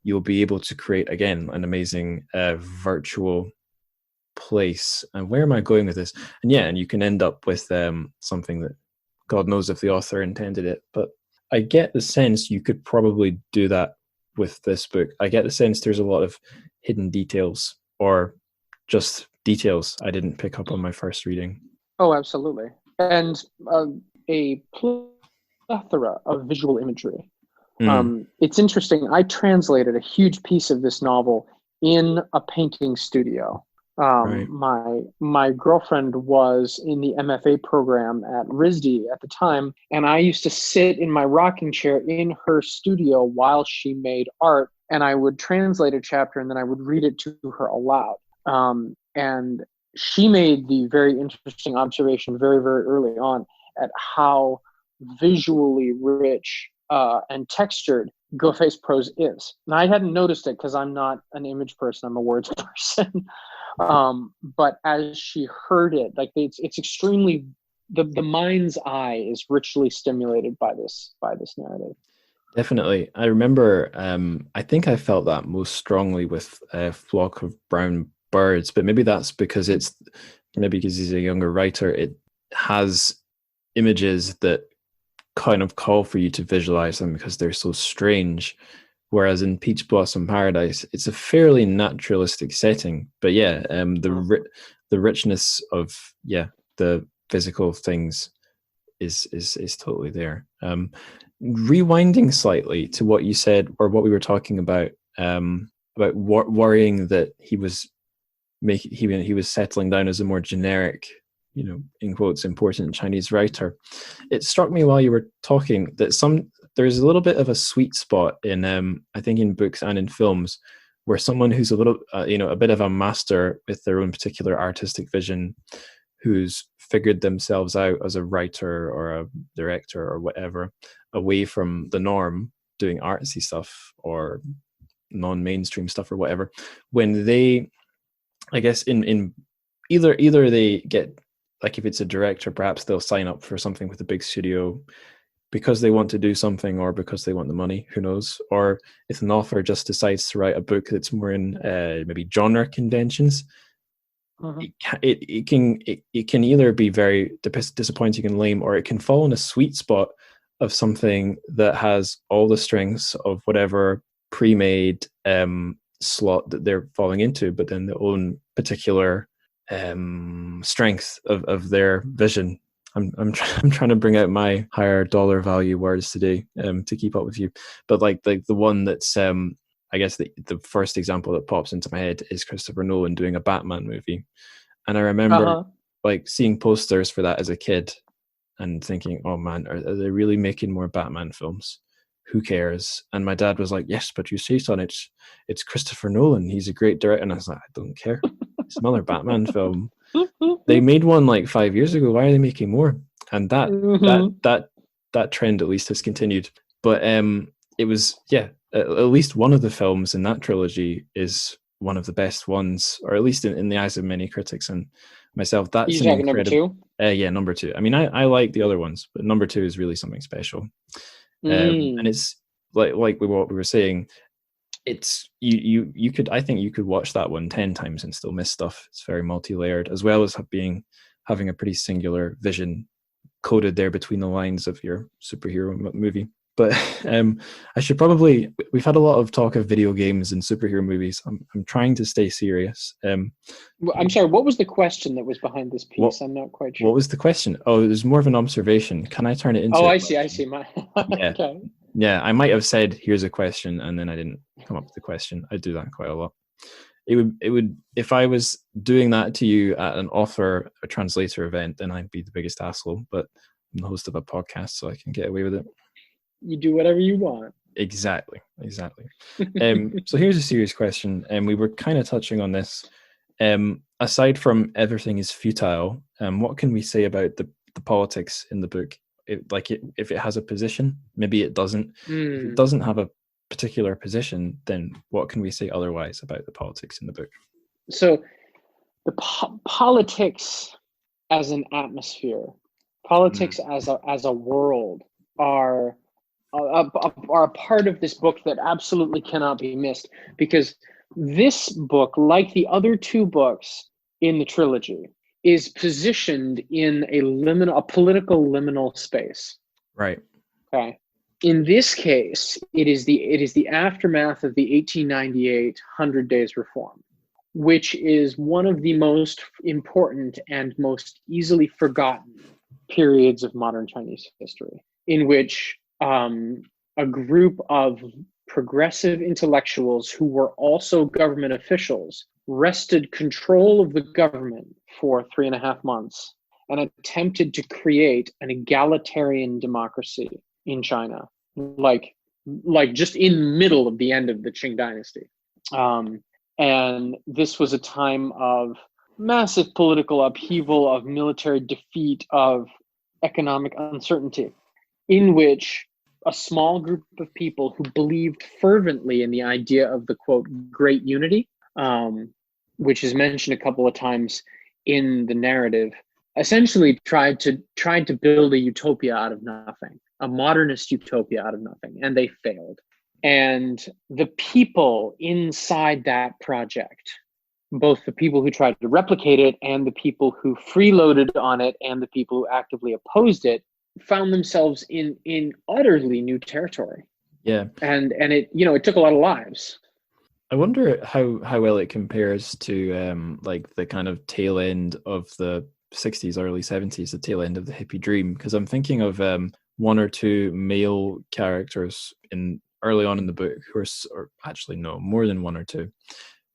you'll be able to create, again, an amazing virtual place. And where am I going with this? And you can end up with something that God knows if the author intended it. But I get the sense you could probably do that with this book. I get the sense there's a lot of hidden details, or just details I didn't pick up on my first reading. Oh, absolutely. And a plethora of visual imagery. It's interesting. I translated a huge piece of this novel in a painting studio. Right. My girlfriend was in the MFA program at RISD at the time, and I used to sit in my rocking chair in her studio while she made art, and I would translate a chapter and then I would read it to her aloud. And she made the very interesting observation very, very early on at how visually rich and textured Goffe's prose is. And I hadn't noticed it because I'm not an image person, I'm a words person. But as she heard it, like it's extremely, the mind's eye is richly stimulated by this narrative. Definitely. I remember, I think I felt that most strongly with Flock of Brown Birds, but maybe that's because he's a younger writer. It has images that kind of call for you to visualize them because they're so strange. Whereas in Peach Blossom Paradise, it's a fairly naturalistic setting. But the richness of the physical things is totally there. Rewinding slightly to what you said, or what we were talking about worrying that he was settling down as a more generic, in quotes, important Chinese writer. It struck me while you were talking that there's a little bit of a sweet spot in I think in books and in films where someone who's a little a bit of a master with their own particular artistic vision, who's figured themselves out as a writer or a director or whatever, away from the norm, doing artsy stuff or non-mainstream stuff or whatever, when they, I guess, in either they get, like, if it's a director, perhaps they'll sign up for something with a big studio because they want to do something or because they want the money, who knows? Or if an author just decides to write a book that's more in maybe genre conventions, it can either be very disappointing and lame, or it can fall in a sweet spot of something that has all the strengths of whatever pre-made slot that they're falling into, but then their own particular strength of their vision. I'm trying to bring out my higher dollar value words today to keep up with you, but like the one that's I guess the first example that pops into my head is Christopher Nolan doing a Batman movie, and I remember like seeing posters for that as a kid and thinking, oh man, are they really making more Batman films? Who cares? And my dad was like, yes, but you see, son, it's Christopher Nolan, he's a great director. And I was like, I don't care, it's another Batman film. They made one like 5 years ago, why are they making more? And that trend at least has continued. But it was at least one of the films in that trilogy is one of the best ones, or at least in the eyes of many critics and myself. That's an incredible number two. I mean, I like the other ones, but number two is really something special. And it's like what we were saying, it's you could, I think you could watch that one 10 times and still miss stuff. It's very multi-layered, as well as having a pretty singular vision coded there between the lines of your superhero movie. But I should probably. We've had a lot of talk of video games and superhero movies. I'm trying to stay serious. Well, I'm sorry, what was the question that was behind this piece? I'm not quite sure. What was the question? Oh, it was more of an observation. Can I turn it into? Oh, I see. Yeah. Okay. Yeah, I might have said, "Here's a question," and then I didn't come up with the question. I do that quite a lot. It would if I was doing that to you at an author or translator event, then I'd be the biggest asshole. But I'm the host of a podcast, so I can get away with it. You do whatever you want. Exactly. So here's a serious question, and we were kind of touching on this. Aside from everything is futile, what can we say about the politics in the book? If it has a position, maybe it doesn't. If it doesn't have a particular position, then what can we say otherwise about the politics in the book? So the politics as an atmosphere, politics as a world are a part of this book that absolutely cannot be missed, because this book, like the other two books in the trilogy, is positioned in a political liminal space. Right. Okay. In this case, it is the aftermath of the 1898 100 Days Reform, which is one of the most important and most easily forgotten periods of modern Chinese history, in which a group of progressive intellectuals who were also government officials wrested control of the government for 3.5 months and attempted to create an egalitarian democracy in China, like just in the middle of the end of the Qing dynasty. And this was a time of massive political upheaval, of military defeat, of economic uncertainty, in which a small group of people who believed fervently in the idea of the, quote, great unity, which is mentioned a couple of times in the narrative, essentially tried to build a utopia out of nothing, a modernist utopia out of nothing, and they failed. And the people inside that project, both the people who tried to replicate it and the people who freeloaded on it and the people who actively opposed it, found themselves in utterly new territory. Yeah. And it took a lot of lives. I wonder how well it compares to like the kind of tail end of the 60s, early 70s, the tail end of the hippie dream, because I'm thinking of one or two male characters in early on in the book who are, or actually no, more than one or two,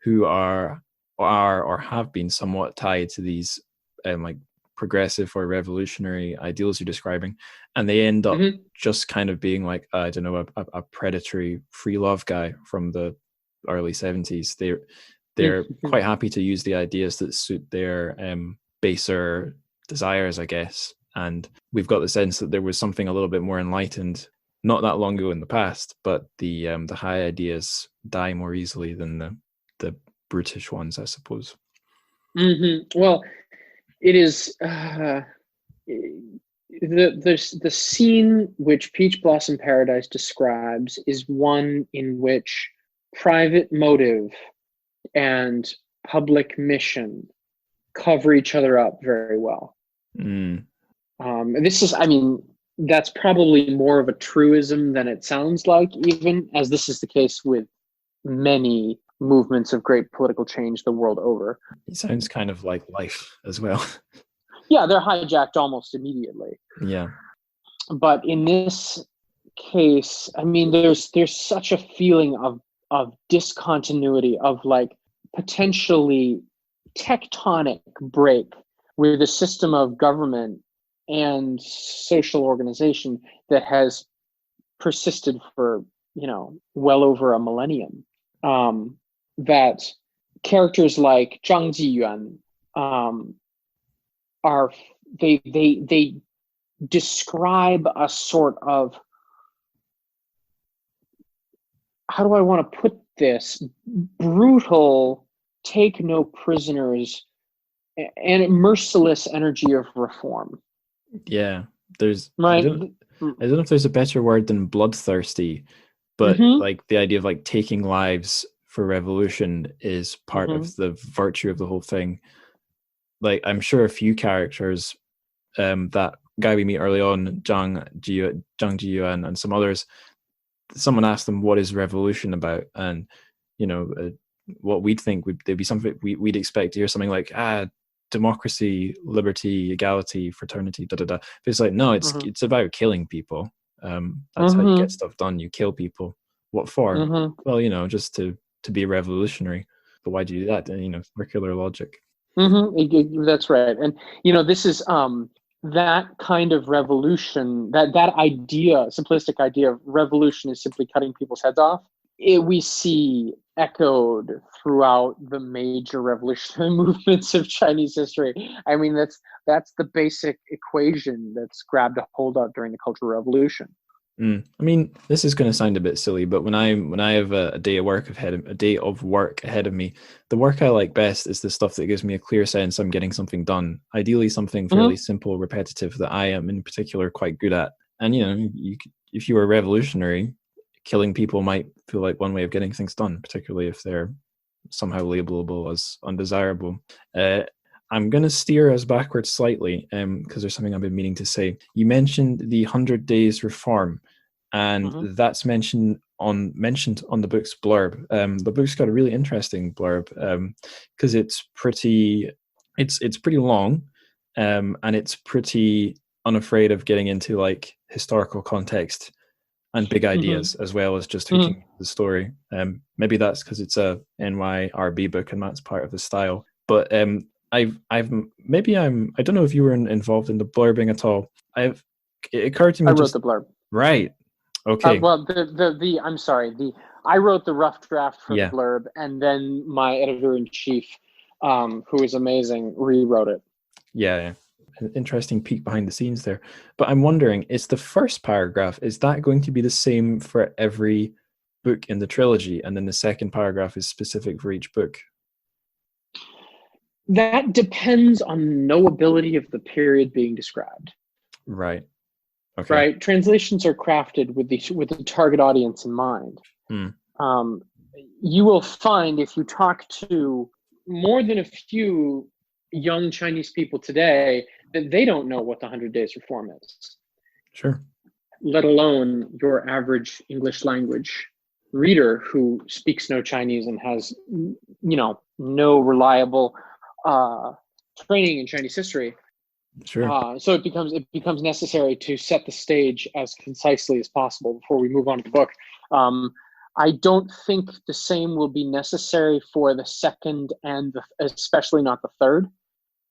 who are or have been somewhat tied to these like progressive or revolutionary ideals you're describing, and they end up just kind of being like, I don't know, a predatory free love guy from the early 70s. They're quite happy to use the ideas that suit their baser desires, I guess. And we've got the sense that there was something a little bit more enlightened not that long ago in the past, but the high ideas die more easily than the brutish ones, I suppose. Well, it is the scene which Peach Blossom Paradise describes is one in which private motive and public mission cover each other up very well. And this is, that's probably more of a truism than it sounds like, even as this is the case with many movements of great political change the world over. It sounds kind of like life as well. Yeah, they're hijacked almost immediately. Yeah. But in this case, there's such a feeling of discontinuity, of like potentially tectonic break with a system of government and social organization that has persisted for, well over a millennium. That characters like Zhang Jiyuan they describe a sort of, how do I want to put this, brutal, take no prisoners, and merciless energy of reform. Yeah, there's right. I don't know if there's a better word than bloodthirsty, but like the idea of like taking lives for revolution is part of the virtue of the whole thing. Like, I'm sure a few characters that guy we meet early on, Zhang Jiyuan, and some others, someone asked them what is revolution about, and you know, what we'd think would there'd be something we'd expect to hear something like democracy, liberty, equality, fraternity, da da da. But it's like, no, it's about killing people. That's how you get stuff done. You kill people. What for? Well, you know, just to be revolutionary. But why do you do that? You know, circular logic. That's right. And you know, this is that kind of revolution, that idea, simplistic idea of revolution is simply cutting people's heads off. We see echoed throughout the major revolutionary movements of Chinese history. I mean, that's the basic equation that's grabbed a hold of during the Cultural Revolution. I mean, this is going to sound a bit silly, but when I have a day of work ahead of me, the work I like best is the stuff that gives me a clear sense I'm getting something done. Ideally, something fairly simple, repetitive that I am in particular quite good at. And you know, if you were revolutionary, killing people might feel like one way of getting things done, particularly if they're somehow labelable as undesirable. I'm going to steer us backwards slightly because there's something I've been meaning to say. You mentioned the 100 Days Reform, and that's mentioned on the book's blurb. The book's got a really interesting blurb because it's pretty long, and it's pretty unafraid of getting into like historical context and big ideas as well as just hooking the story. Maybe that's because it's a NYRB book and that's part of the style. But I don't know if you were involved in the blurbing at all. It occurred to me. I wrote the blurb. Right. Okay. Well, I'm sorry. I wrote the rough draft for the blurb, and then my editor-in-chief, who is amazing, rewrote it. Yeah. An interesting peek behind the scenes there. But I'm wondering, is the first paragraph, is that going to be the same for every book in the trilogy, and then the second paragraph is specific for each book? That depends on knowability of the period being described. Right. Okay. Right. Translations are crafted with the target audience in mind. You will find if you talk to more than a few young Chinese people today that they don't know what the 100 Days Reform is. Sure. Let alone your average English language reader who speaks no Chinese and has, no reliable training in Chinese history. Sure. So it becomes necessary to set the stage as concisely as possible before we move on to the book. I don't think the same will be necessary for the second and especially not the third,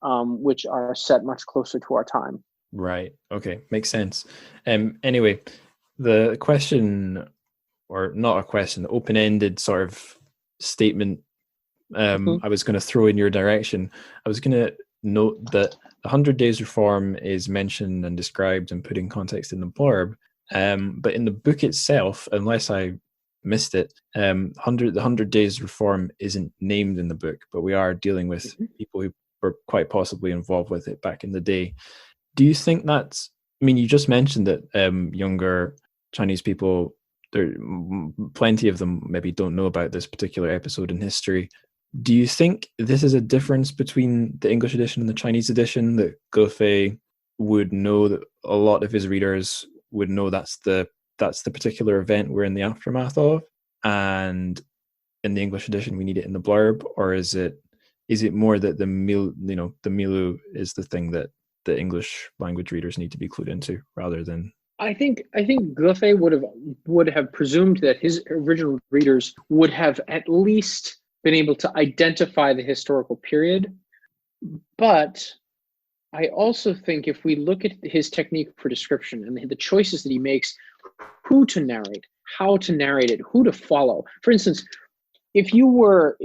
which are set much closer to our time. Right. Okay. Makes sense. Anyway, the question, or not a question, the open-ended sort of statement I was going to throw in your direction. I was going to note that the 100 Days Reform is mentioned and described and put in context in the blurb, but in the book itself, unless I missed it, the 100 Days Reform isn't named in the book, but we are dealing with people who were quite possibly involved with it back in the day. Do you think that's, you just mentioned that younger Chinese people, plenty of them maybe don't know about this particular episode in history. Do you think this is a difference between the English edition and the Chinese edition, that Gofei would know, that a lot of his readers would know that's the particular event we're in the aftermath of, and in the English edition we need it in the blurb? Or is it more that the milieu is the thing that the English language readers need to be clued into, rather than? I think Gofei would have presumed that his original readers would have at least been able to identify the historical period. But I also think if we look at his technique for description and the choices that he makes, who to narrate, how to narrate it, who to follow. For instance, if you were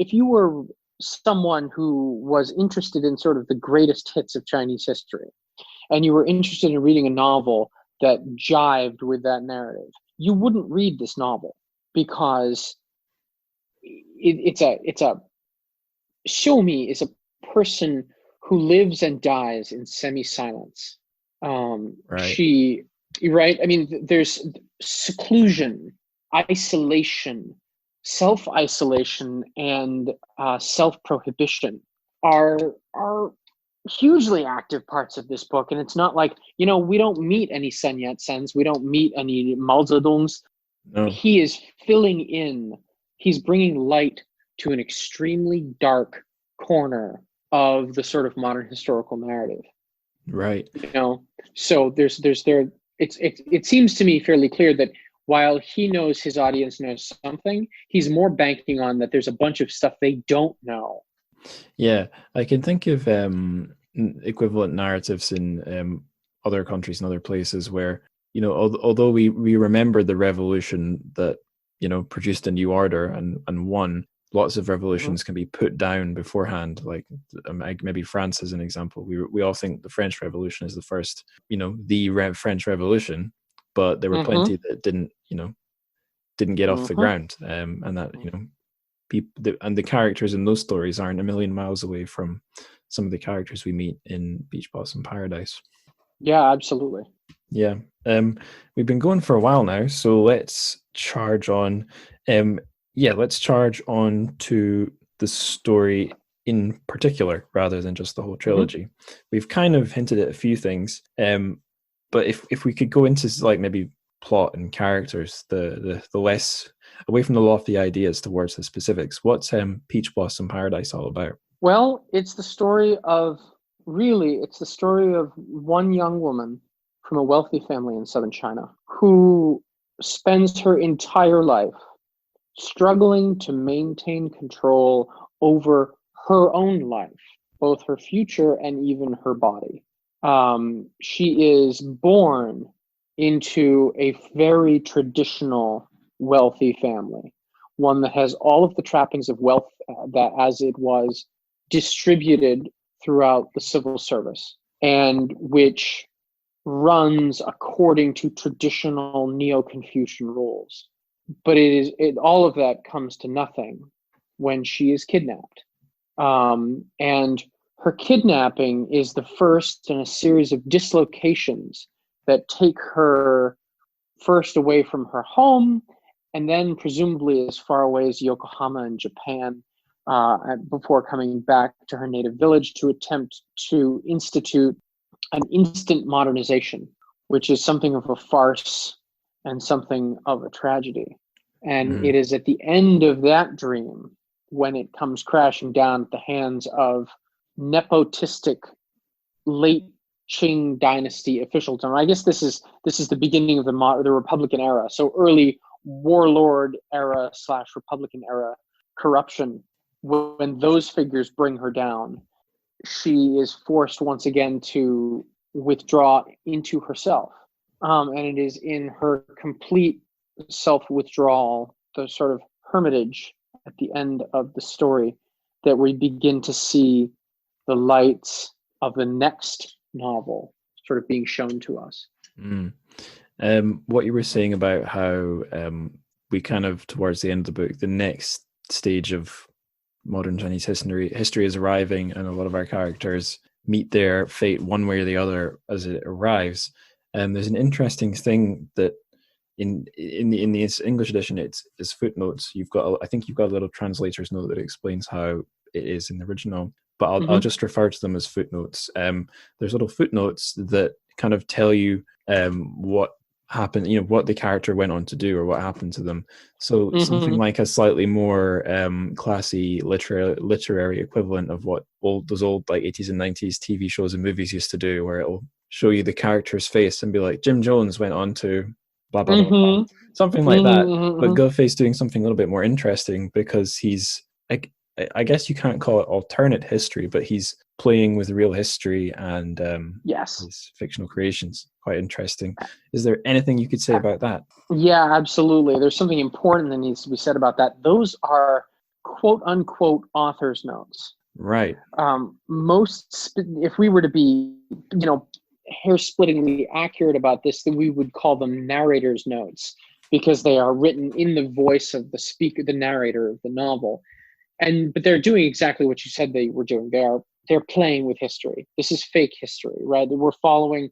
someone who was interested in sort of the greatest hits of Chinese history, and you were interested in reading a novel that jived with that narrative, you wouldn't read this novel, because it's a Xiumi is a person who lives and dies in semi-silence. Right. Right? I mean, there's seclusion, isolation, self-isolation, and self-prohibition are hugely active parts of this book. And it's not like, we don't meet any Sun Yat-sens, we don't meet any Mao Zedongs. No. He is filling in, he's bringing light to an extremely dark corner of the sort of modern historical narrative. Right. So it seems to me fairly clear that while he knows his audience knows something, he's more banking on that there's a bunch of stuff they don't know. Yeah, I can think of equivalent narratives in other countries and other places where, although we remember the revolution that, produced a new order and won, lots of revolutions can be put down beforehand. Like maybe France as an example. We all think the French Revolution is the first, French Revolution, but there were plenty that didn't get off the ground, and that and the characters in those stories aren't a million miles away from some of the characters we meet in Beach Blossom Paradise. Yeah, absolutely. Yeah. We've been going for a while now, so let's charge on. Let's charge on to the story in particular rather than just the whole trilogy. We've kind of hinted at a few things, but if we could go into like maybe plot and characters, the less away from the lofty ideas towards the specifics. What's Peach Blossom Paradise all about? Well, it's the story of one young woman from a wealthy family in southern China who spends her entire life struggling to maintain control over her own life, both her future and even her body. She is born into a very traditional wealthy family, one that has all of the trappings of wealth that as it was distributed throughout the civil service, and which runs according to traditional Neo-Confucian rules. But all of that comes to nothing when she is kidnapped. And her kidnapping is the first in a series of dislocations that take her first away from her home, and then presumably as far away as Yokohama in Japan, before coming back to her native village to attempt to institute an instant modernization, which is something of a farce and something of a tragedy. And it is at the end of that dream when it comes crashing down at the hands of nepotistic late Qing dynasty officialdom. I guess this is the beginning of the Republican era, so early warlord era / Republican era corruption. When those figures bring her down, she is forced once again to withdraw into herself. And it is in her complete self-withdrawal, the sort of hermitage at the end of the story, that we begin to see the lights of the next novel sort of being shown to us. What you were saying about how we kind of, towards the end of the book, the next stage of modern Chinese history is arriving, and a lot of our characters meet their fate one way or the other as it arrives. There's an interesting thing that in the English edition, it's footnotes. I think you've got a little translator's note that explains how it is in the original, but I'll just refer to them as footnotes. There's little footnotes that kind of tell you what happened, what the character went on to do or what happened to them. So something like a slightly more classy literary equivalent of what those old like 80s and 90s TV shows and movies used to do, where it'll show you the character's face and be like, Jim Jones went on to blah blah blah, something like that. But Goface doing something a little bit more interesting, because he's like, I guess you can't call it alternate history, but he's playing with real history and his fictional creations. Quite interesting. Is there anything you could say about that? Yeah, absolutely. There's something important that needs to be said about that. Those are quote unquote author's notes. Right. If we were to be, hair-splittingly accurate about this, then we would call them narrator's notes, because they are written in the voice of the speaker, the narrator of the novel. But they're doing exactly what you said they were doing. They're playing with history. This is fake history, right? We're following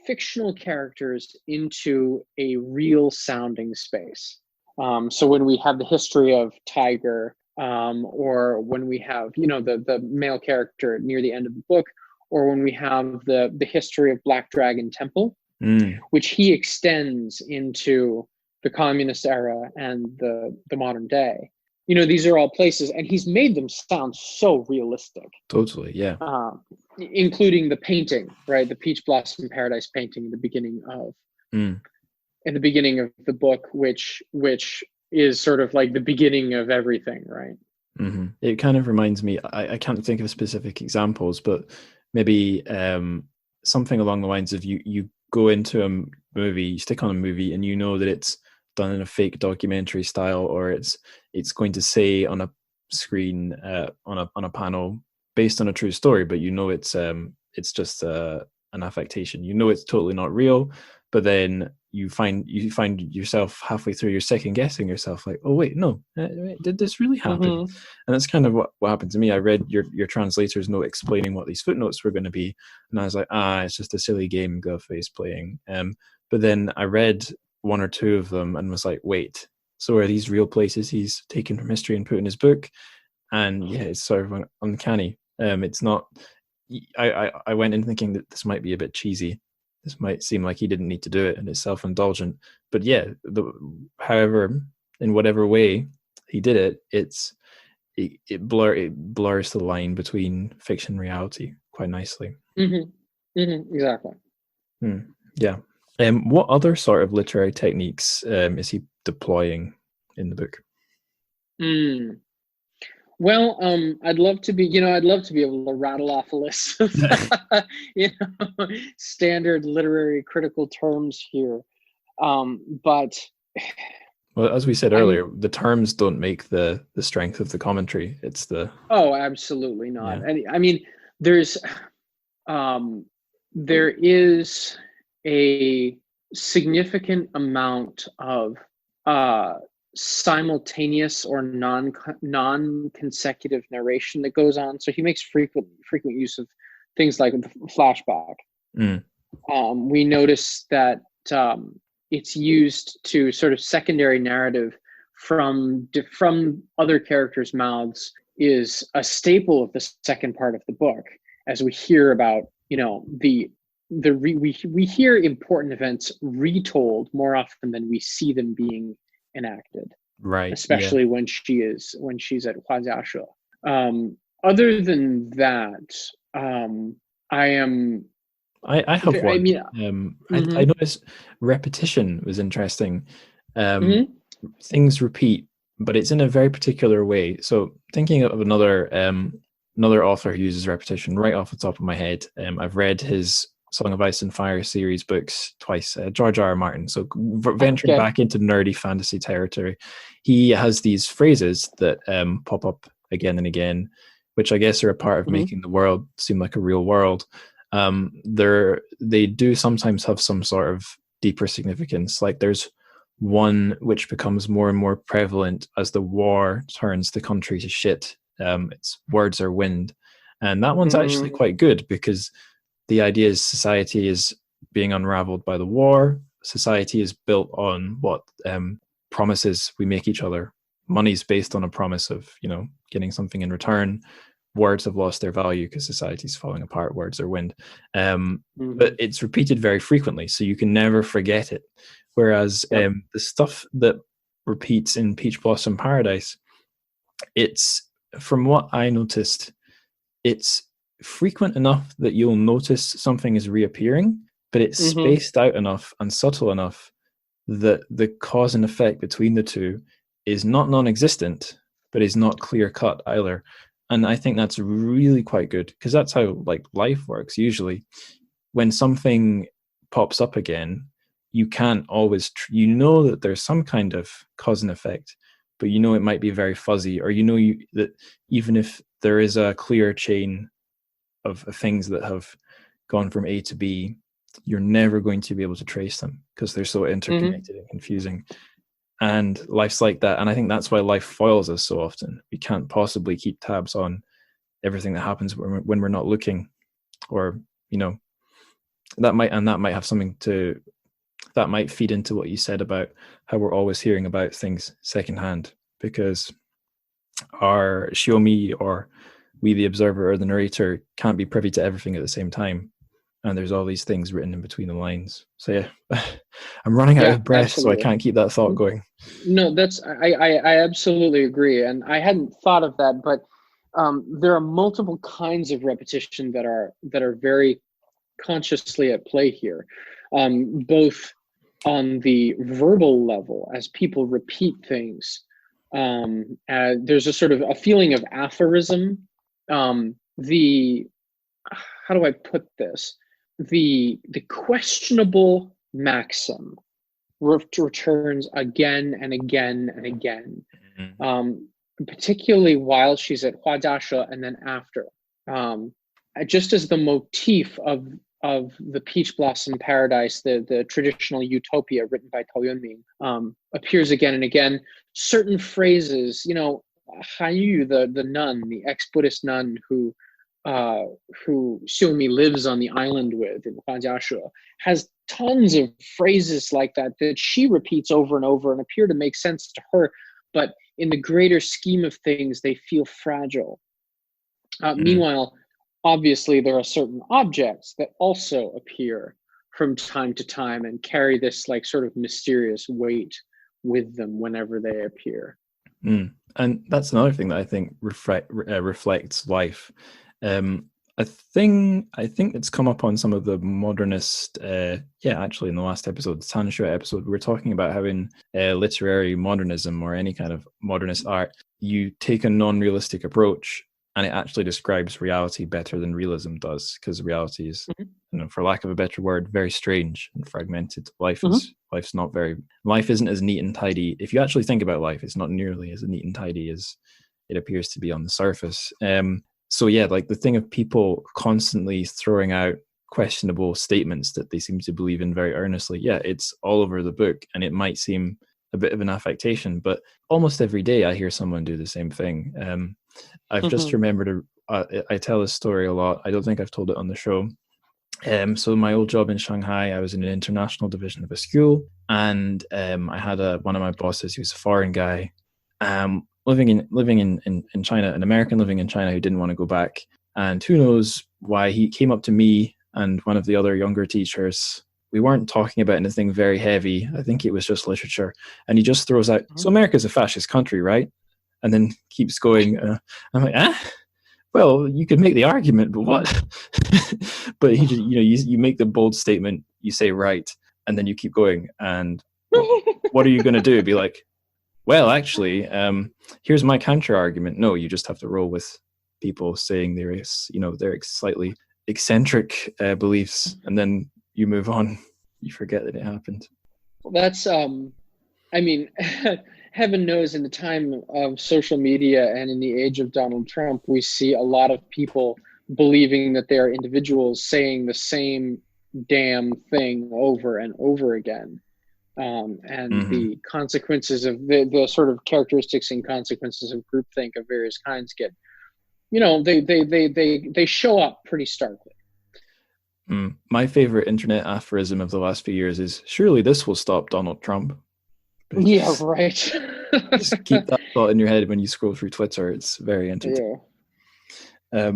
fictional characters into a real sounding space. So when we have the history of Tiger or when we have, the male character near the end of the book, or when we have the history of Black Dragon Temple, which he extends into the communist era and the modern day. These are all places, and he's made them sound so realistic. Totally, yeah. Including the painting, right? The Peach Blossom Paradise painting in the beginning of the book, which is sort of like the beginning of everything, right? Mm-hmm. It kind of reminds me, I can't think of specific examples, but maybe something along the lines of you go into a movie, you stick on a movie, and you know that it's done in a fake documentary style, or it's going to say on a screen on a panel based on a true story, but it's just an affectation. It's totally not real, but then you find yourself halfway through, you're second guessing yourself, like, oh wait, no, did this really happen? And that's kind of what happened to me. I read your translator's note explaining what these footnotes were going to be, and I was like, it's just a silly game Gilfa is playing. But then I read one or two of them and was like, wait, so are these real places he's taken from history and put in his book? And yeah, it's sort of uncanny. It's not. I went in thinking that this might be a bit cheesy. This might seem like he didn't need to do it, and it's self-indulgent. But yeah, however, in whatever way he did it, it blurs the line between fiction and reality quite nicely. Exactly. Yeah. What other sort of literary techniques is he deploying in the book? Well, I'd love to be able to rattle off a list of, standard literary critical terms here. But well, as we said earlier, the terms don't make the strength of the commentary. It's the absolutely not. Yeah. And I mean, there is a significant amount of simultaneous or non-consecutive narration that goes on. So he makes frequent use of things like the flashback. We notice that it's used to sort of secondary narrative from other characters' mouths is a staple of the second part of the book, as we hear about, we hear important events retold more often than we see them being enacted, right? Especially when she's at Huajiashe. Other than that, I have one. I mean, I noticed repetition was interesting. Things repeat, but it's in a very particular way. So thinking of another author who uses repetition right off the top of my head, I've read his Song of Ice and Fire series books twice, George R. R. Martin. So venturing back into nerdy fantasy territory, he has these phrases that pop up again and again, which I guess are a part of making the world seem like a real world. They do sometimes have some sort of deeper significance. Like there's one which becomes more and more prevalent as the war turns the country to shit. It's words are wind. And that one's actually quite good, because the idea is society is being unraveled by the war. Society is built on what promises we make each other. Money's based on a promise of, getting something in return. Words have lost their value because society's falling apart. Words are wind. But it's repeated very frequently, so you can never forget it. Whereas the stuff that repeats in Peach Blossom Paradise, it's, from what I noticed, it's frequent enough that you'll notice something is reappearing, but it's spaced out enough and subtle enough that the cause and effect between the two is not non-existent, but is not clear cut either. And I think that's really quite good, because that's how life works. Usually when something pops up again, you can't always that there's some kind of cause and effect, but it might be very fuzzy, or that even if there is a clear chain of things that have gone from A to B, you're never going to be able to trace them because they're so interconnected and confusing. And life's like that. And I think that's why life foils us so often. We can't possibly keep tabs on everything that happens when we're not looking, or, that might feed into what you said about how we're always hearing about things secondhand, because our Xiaomi or we, the observer or the narrator, can't be privy to everything at the same time. And there's all these things written in between the lines. So yeah, I'm running out Yeah, of breath, so I absolutely. can't keep that thought going. No, I absolutely agree, and I hadn't thought of that, but there are multiple kinds of repetition that are very consciously at play here, both on the verbal level as people repeat things. There's a sort of a feeling of aphorism. The How do I put this? The questionable maxim returns again and again and again, particularly while she's at Huajia and then after. Just as the motif of the peach blossom paradise, the traditional utopia written by Tao Yunming, appears again and again. Certain phrases, Han Yu, the nun, the ex-Buddhist nun who Xiumi lives on the island with in Huajia, has tons of phrases like that she repeats over and over and appear to make sense to her, but in the greater scheme of things, they feel fragile. Meanwhile, obviously, there are certain objects that also appear from time to time and carry this like sort of mysterious weight with them whenever they appear. And that's another thing that I think reflects life. I think it's come up on some of the modernist, actually in the last episode, the TrChFic episode, we were talking about having literary modernism or any kind of modernist art. You take a non-realistic approach and it actually describes reality better than realism does, because reality is, for lack of a better word, very strange and fragmented. Life isn't as neat and tidy. If you actually think about life, it's not nearly as neat and tidy as it appears to be on the surface. So yeah, like the thing of people constantly throwing out questionable statements that they seem to believe in very earnestly. Yeah, it's all over the book, and it might seem a bit of an affectation, but almost every day I hear someone do the same thing. I've just remembered, I tell this story a lot. I don't think I've told it on the show. So my old job in Shanghai, I was in an international division of a school, and I had one of my bosses who was a foreign guy, living in China, an American living in China who didn't want to go back. And who knows why, he came up to me and one of the other younger teachers. We weren't talking about anything very heavy. I think it was just literature. And he just throws out, so America's a fascist country, right? And then keeps going. I'm like, well, you could make the argument, but what? But he just, you make the bold statement, you say right, and then you keep going. And what are you going to do? Be like, well, actually, here's my counter argument. No, you just have to roll with people saying their slightly eccentric beliefs, and then you move on. You forget that it happened. Well, that's, heaven knows in the time of social media and in the age of Donald Trump, we see a lot of people believing that they are individuals saying the same damn thing over and over again. The consequences of the sort of characteristics and consequences of groupthink of various kinds get, they show up pretty starkly. My favorite internet aphorism of the last few years is, surely this will stop Donald Trump. Yeah, right. Just keep that thought in your head when you scroll through Twitter. It's very entertaining. Yeah.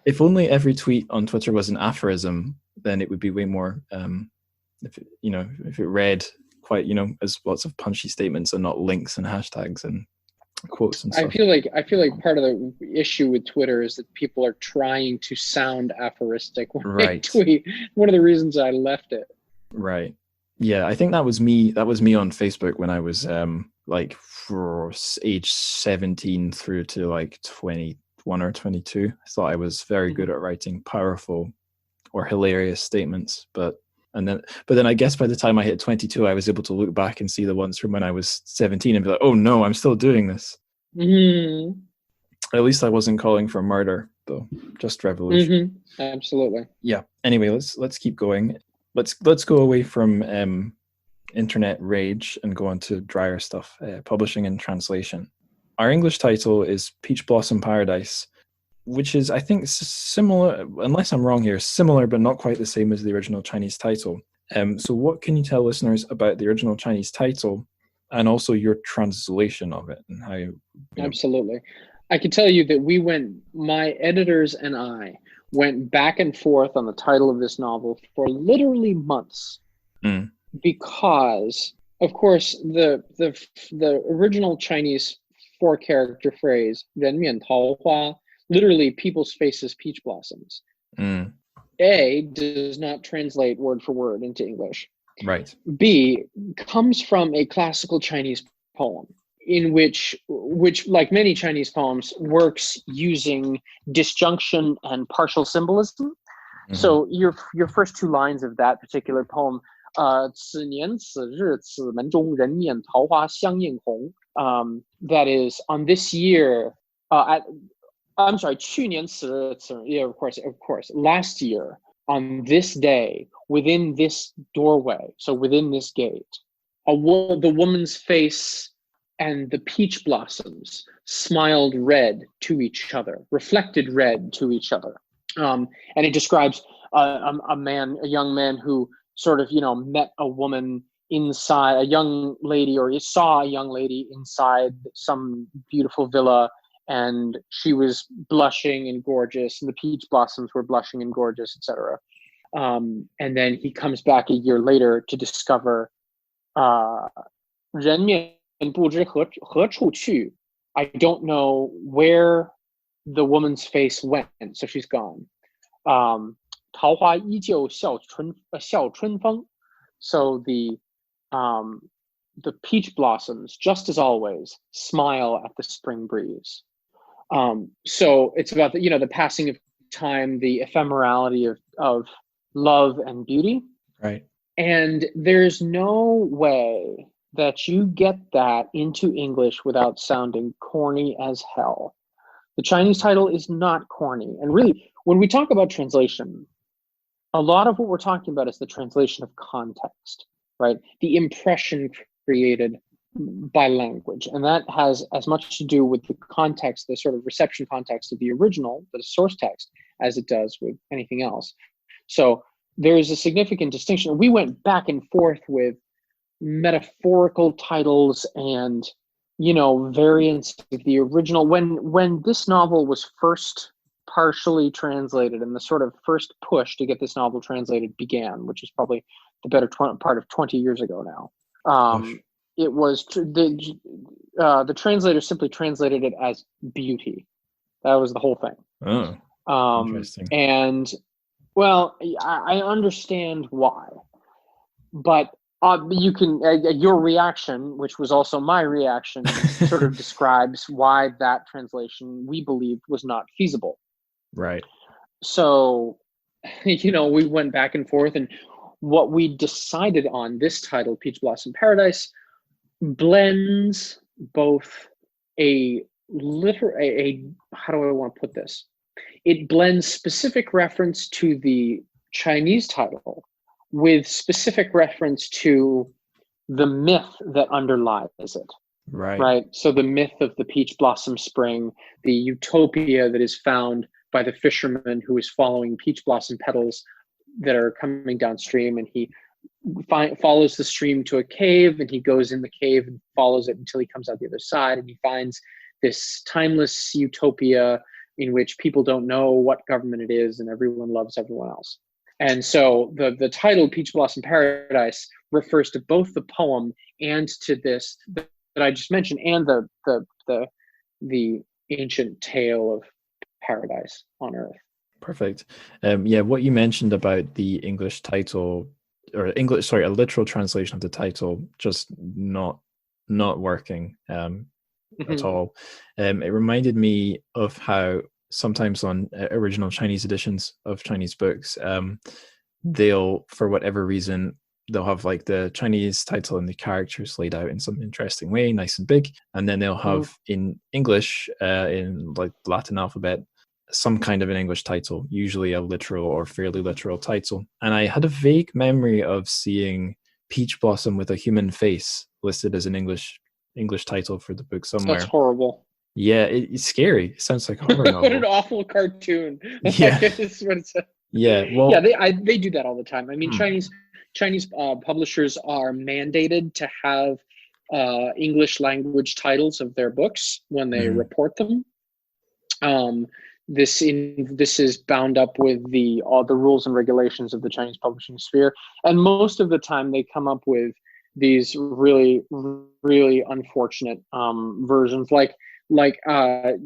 If only every tweet on Twitter was an aphorism, then it would be way more, if it read quite, as lots of punchy statements and not links and hashtags and quotes and stuff. I feel like part of the issue with Twitter is that people are trying to sound aphoristic when they tweet. One of the reasons I left it. Right. Yeah, I think that was me. That was me on Facebook when I was for age 17 through to like 21 or 22. I thought I was very good at writing powerful or hilarious statements, but then I guess by the time I hit 22, I was able to look back and see the ones from when I was 17 and be like, oh no, I'm still doing this. Mm-hmm. At least I wasn't calling for murder, though, just revolution. Mm-hmm. Absolutely. Yeah. Anyway, let's keep going. Let's go away from internet rage and go on to drier stuff, publishing and translation. Our English title is Peach Blossom Paradise, which is, I think, similar, unless I'm wrong here, similar but not quite the same as the original Chinese title. So what can you tell listeners about the original Chinese title and also your translation of it and how Absolutely. I can tell you that my editors and I went back and forth on the title of this novel for literally months, because, of course, the original Chinese 4-character phrase 人面桃花, literally people's faces peach blossoms. A, does not translate word for word into English. Right. B, comes from a classical Chinese poem in which like many Chinese poems, works using disjunction and partial symbolism. So your first 2 lines of that particular poem, 此年此日此门中人面桃花相映红, that is, on this year, I'm sorry, 去年此日此, yeah, of course, last year, on this day, within this doorway, so within this gate, the woman's face and the peach blossoms smiled red to each other, reflected red to each other. And it describes a young man who sort of, met a woman inside, a young lady, or saw a young lady inside some beautiful villa, and she was blushing and gorgeous, and the peach blossoms were blushing and gorgeous, etc. And then he comes back a year later to discover 人面不知何处去. I don't know where the woman's face went, so she's gone. 桃花依旧笑春风. So the peach blossoms, just as always, smile at the spring breeze. So it's about the passing of time, the ephemerality of love and beauty. Right. And there's no way that you get that into English without sounding corny as hell. The Chinese title is not corny. And really, when we talk about translation, a lot of what we're talking about is the translation of context, right? The impression created by language. And that has as much to do with the context, the sort of reception context of the original, the source text, as it does with anything else. So there is a significant distinction. We went back and forth with metaphorical titles and, variants of the original. When this novel was first partially translated, and the sort of first push to get this novel translated began, which is probably the better part of 20 years ago now. It was the translator simply translated it as beauty. That was the whole thing. Interesting. And well, I understand why, but you can your reaction, which was also my reaction, sort of describes why that translation we believed was not feasible. Right. So, we went back and forth, and what we decided on, this title, Peach Blossom Paradise, blends both how do I want to put this? It blends specific reference to the Chinese title with specific reference to the myth that underlies it. Right. So the myth of the peach blossom spring, the utopia that is found by the fisherman who is following peach blossom petals that are coming downstream, and he follows the stream to a cave, and he goes in the cave and follows it until he comes out the other side, and he finds this timeless utopia in which people don't know what government it is, and everyone loves everyone else. And so the title Peach Blossom Paradise refers to both the poem and to this that I just mentioned, and the ancient tale of paradise on earth. Perfect. What you mentioned about the English title, or a literal translation of the title just not working at all. It reminded me of how sometimes on original Chinese editions of Chinese books, they'll, for whatever reason, they'll have like the Chinese title and the characters laid out in some interesting way, nice and big, and then they'll have in English, in like Latin alphabet, some kind of an English title, usually a literal or fairly literal title. And I had a vague memory of seeing Peach Blossom with a human face listed as an English title for the book somewhere. That's horrible. Yeah, it's scary. It sounds like a horror novel. What an awful cartoon. Yeah. Yeah. Well, yeah, they do that all the time. I mean, Chinese publishers are mandated to have English language titles of their books when they report them. This is bound up with all the rules and regulations of the Chinese publishing sphere, and most of the time they come up with these really, really unfortunate versions, like Jia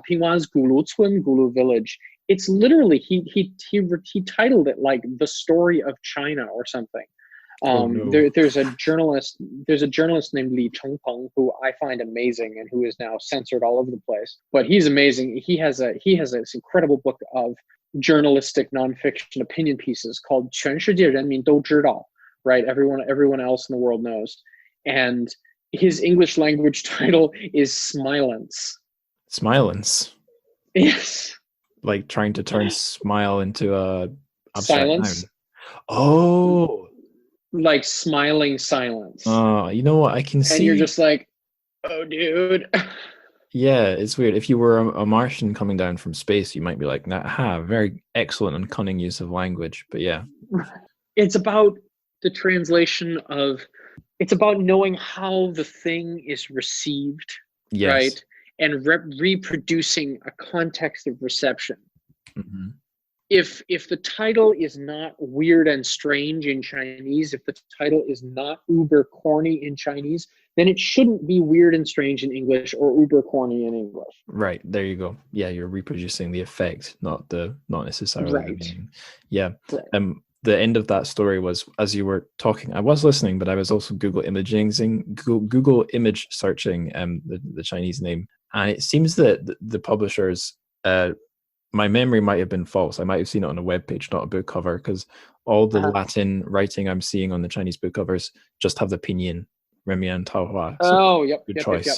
Pingwan's Gulu Cun, Gulu Village. It's literally he titled it like The Story of China or something. There's a journalist named Li Chengpeng who I find amazing and who is now censored all over the place. But he's amazing. He has this incredible book of journalistic nonfiction opinion pieces called 全世界人民都知道, right? Everyone else in the world knows. And his English language title is Smilance. Smilance. Yes. Like trying to turn smile into a silence. Noun. Oh. Like smiling silence. Oh, you know what? I can see. And you're just like, oh, dude. Yeah, it's weird. If you were a Martian coming down from space, you might be like, "Aha, very excellent and cunning use of language." But yeah, it's about the translation of. It's about knowing how the thing is received, yes. Right, and reproducing a context of reception. Mm-hmm. If the title is not weird and strange in Chinese, if the title is not uber corny in Chinese, then it shouldn't be weird and strange in English or uber corny in English. Right, there you go. Yeah, you're reproducing the effect, not necessarily the meaning. Yeah. Right. The end of that story was, as you were talking, I was listening, but I was also Google image searching the Chinese name, and it seems that the publishers. My memory might have been false. I might have seen it on a web page, not a book cover, because all the Latin writing I'm seeing on the Chinese book covers just have the pinyin, Remian Taohua. So yep. Choice. Yep.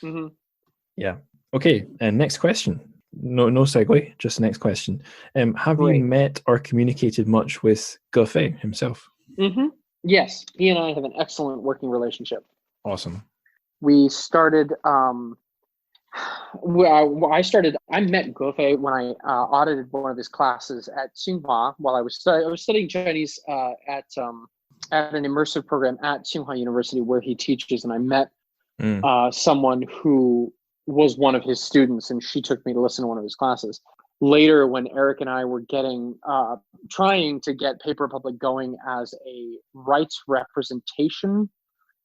Mm-hmm. Yeah. Okay. And next question. No segue. Just the next question. Have you met or communicated much with Ge himself? Mm-hmm. Yes, he and I have an excellent working relationship. Awesome. We started. I met Ge when I audited one of his classes at Tsinghua while I was studying Chinese at an immersive program at Tsinghua University where he teaches, and I met someone who was one of his students, and she took me to listen to one of his classes. Later, when Eric and I were trying to get Paper Republic going as a rights representation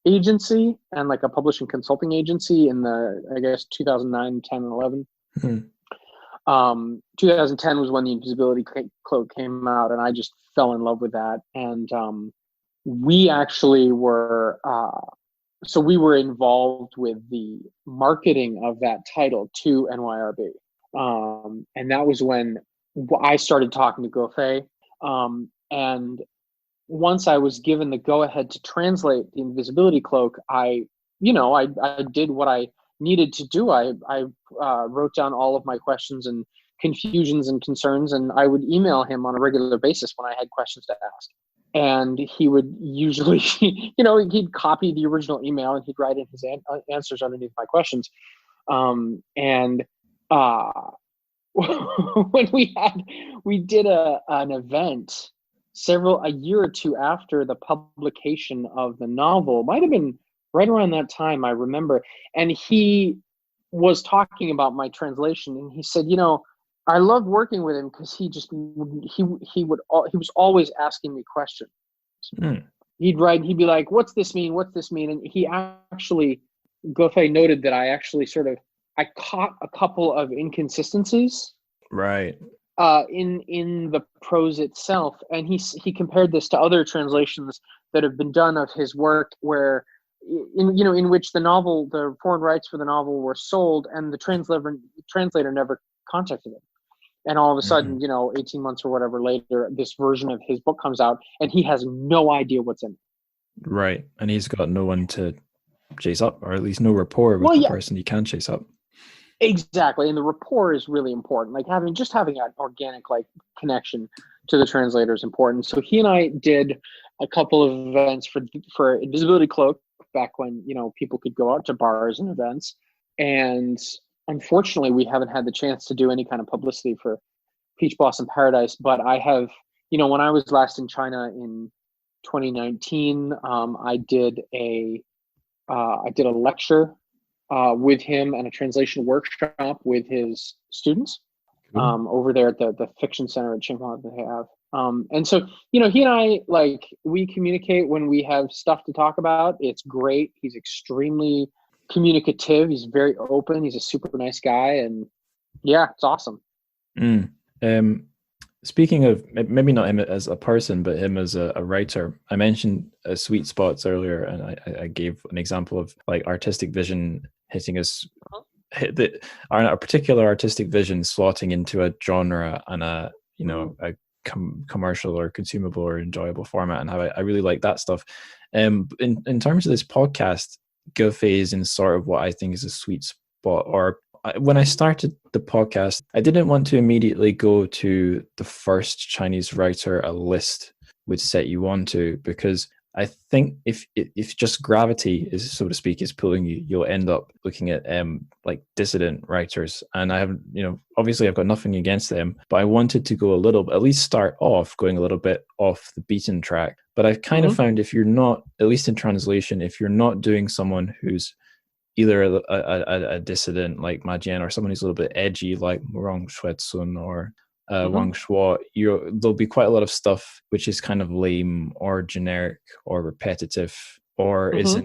agency and like a publishing consulting agency in the, I guess, 2009, 10, and 11. Mm-hmm. 2010 was when the Invisibility Cloak came out, and I just fell in love with that. And we actually were, so we were involved with the marketing of that title to NYRB. And that was when I started talking to Ge. And once I was given the go-ahead to translate the Invisibility Cloak, I did what I needed to do. I wrote down all of my questions and confusions and concerns, and I would email him on a regular basis when I had questions to ask. And he would usually, he'd copy the original email and he'd write in his answers underneath my questions. When we did an event a year or two after the publication of the novel, might have been right around that time, I remember. And he was talking about my translation, and he said, I loved working with him because he was always asking me questions. Mm. He'd be like, what's this mean? What's this mean? And he actually, Ge noted that I caught a couple of inconsistencies. Right. In the prose itself, and he compared this to other translations that have been done of his work, where in which the foreign rights for the novel were sold, and the translator never contacted him, and all of a sudden, 18 months or whatever later, this version of his book comes out, and he has no idea what's in it. Right, and he's got no one to chase up, or at least no rapport with the person he can chase up. Exactly, and the rapport is really important. Like having an organic connection to the translator is important. So he and I did a couple of events for Invisibility Cloak back when people could go out to bars and events. And unfortunately, we haven't had the chance to do any kind of publicity for Peach Blossom Paradise. But I have, when I was last in China in 2019, I did a I did a lecture with him and a translation workshop with his students Cool. over there at the fiction center at Tsinghua that they have. And so, he and I, like, we communicate when we have stuff to talk about. It's great. He's extremely communicative. He's very open. He's a super nice guy. And yeah, it's awesome. Mm. Speaking of maybe not him as a person, but him as a writer, I mentioned sweet spots earlier, and I gave an example of like artistic vision hitting us, our particular artistic vision slotting into a genre and a a commercial or consumable or enjoyable format, and how I really like that stuff. In terms of this podcast, Gophe is in sort of what I think is a sweet spot, or when I started the podcast, I didn't want to immediately go to the first Chinese writer a list would set you on to, because I think if just gravity is, so to speak, is pulling you, you'll end up looking at like dissident writers. And I have, obviously I've got nothing against them, but I wanted to go a little, at least start off going a little bit off the beaten track. But I've kind of found, if you're not, at least in translation, if you're not doing someone who's either a dissident like Ma Jian, or someone who's a little bit edgy like Wang Shuetsun or Wang Shuo, there'll be quite a lot of stuff which is kind of lame or generic or repetitive or is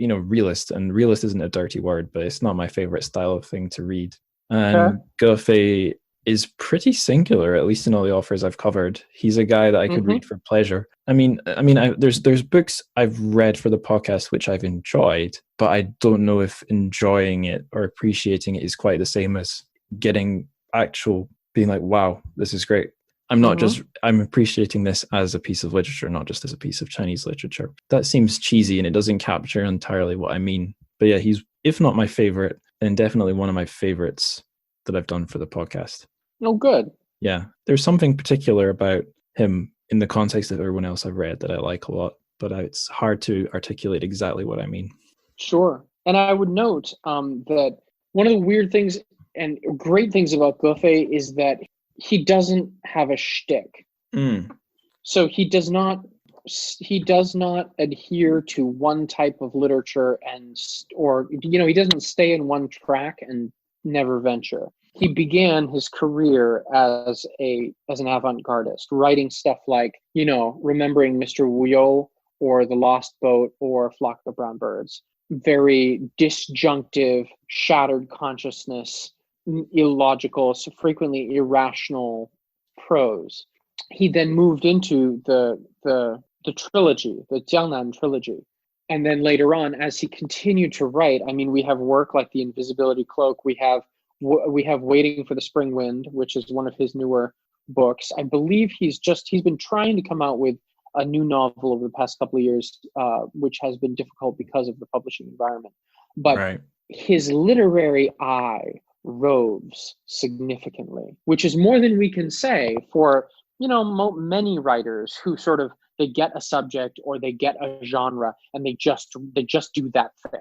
realist. And realist isn't a dirty word, but it's not my favorite style of thing to read. And Gophe is pretty singular, at least in all the authors I've covered. He's a guy that I could read for pleasure. There's books I've read for the podcast which I've enjoyed, but I don't know if enjoying it or appreciating it is quite the same as getting actual being like, wow, this is great. I'm appreciating this as a piece of literature, not just as a piece of Chinese literature. That seems cheesy and it doesn't capture entirely what I mean. But yeah, he's, if not my favorite, then definitely one of my favorites that I've done for the podcast. Oh, good. Yeah, there's something particular about him in the context of everyone else I've read that I like a lot, but it's hard to articulate exactly what I mean. Sure. And I would note that one of the weird things and great things about Gophe is that he doesn't have a shtick. So he does not adhere to one type of literature he doesn't stay in one track and never venture. He began his career as an avant-gardist, writing stuff like, Remembering Mr. Wu or The Lost Boat or Flock of Brown Birds. Very disjunctive, shattered consciousness, illogical, so frequently irrational prose. He then moved into the trilogy, the Jiangnan trilogy. And then later on, as he continued to write, we have work like The Invisibility Cloak. We have Waiting for the Spring Wind, which is one of his newer books. I believe he's been trying to come out with a new novel over the past couple of years, which has been difficult because of the publishing environment. But his literary eye roves significantly, which is more than we can say for, many writers who sort of, they get a subject or they get a genre and they just do that thing.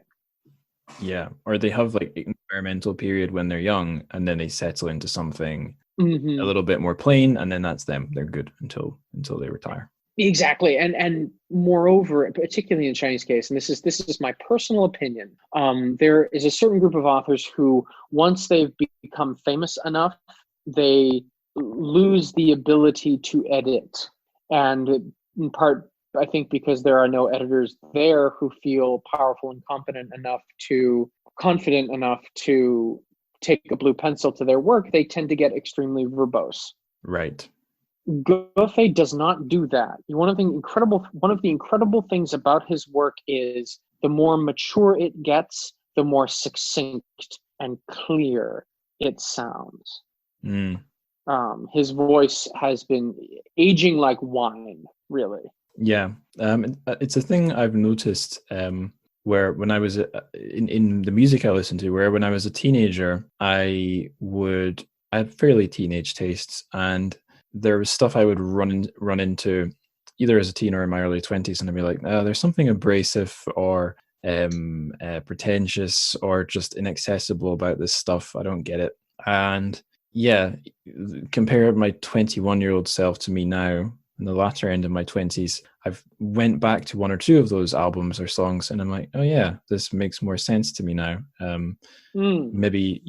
Yeah, or they have like an experimental period when they're young, and then they settle into something a little bit more plain, and then that's them. They're good until they retire. Exactly, and moreover, particularly in the Chinese case, and this is my personal opinion, there is a certain group of authors who, once they've become famous enough, they lose the ability to edit, and in part, I think because there are no editors there who feel powerful and confident enough to take a blue pencil to their work, they tend to get extremely verbose. Right. Gophe does not do that. One of the incredible things about his work is the more mature it gets, the more succinct and clear it sounds. His voice has been aging like wine, really. Yeah, it's a thing I've noticed where when I was in the music I listened to, where when I was a teenager, I had fairly teenage tastes, and there was stuff I would run into either as a teen or in my early 20s, and I'd be like, there's something abrasive or pretentious or just inaccessible about this stuff. I don't get it. And yeah, compare my 21-year-old self to me now, in the latter end of my 20s, I've went back to one or two of those albums or songs, and I'm like, oh yeah, this makes more sense to me now. Maybe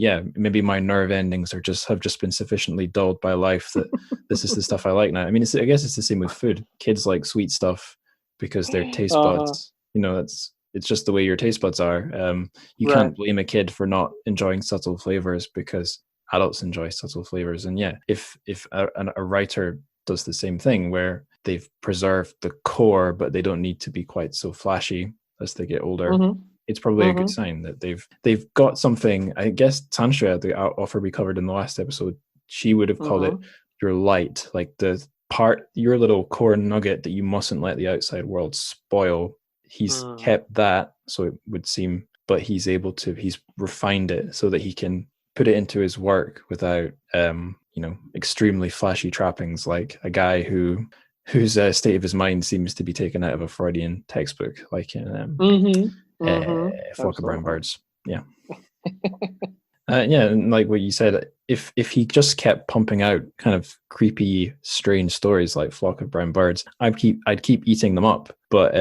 my nerve endings have just been sufficiently dulled by life that this is the stuff I like now. I mean, I guess it's the same with food. Kids like sweet stuff because their taste buds, it's just the way your taste buds are. You can't blame a kid for not enjoying subtle flavors because adults enjoy subtle flavors. And yeah, if a writer does the same thing where they've preserved the core, but they don't need to be quite so flashy as they get older, it's probably a good sign that they've got something. I guess Tansha, the author we covered in the last episode, she would have called it your light, like your little core nugget that you mustn't let the outside world spoil. He's kept that, so it would seem, but he's refined it so that he can put it into his work without extremely flashy trappings, like a guy whose state of his mind seems to be taken out of a Freudian textbook, like in Flock of Brown Birds. Yeah. And like what you said, if he just kept pumping out kind of creepy, strange stories like Flock of Brown Birds, I'd keep eating them up. But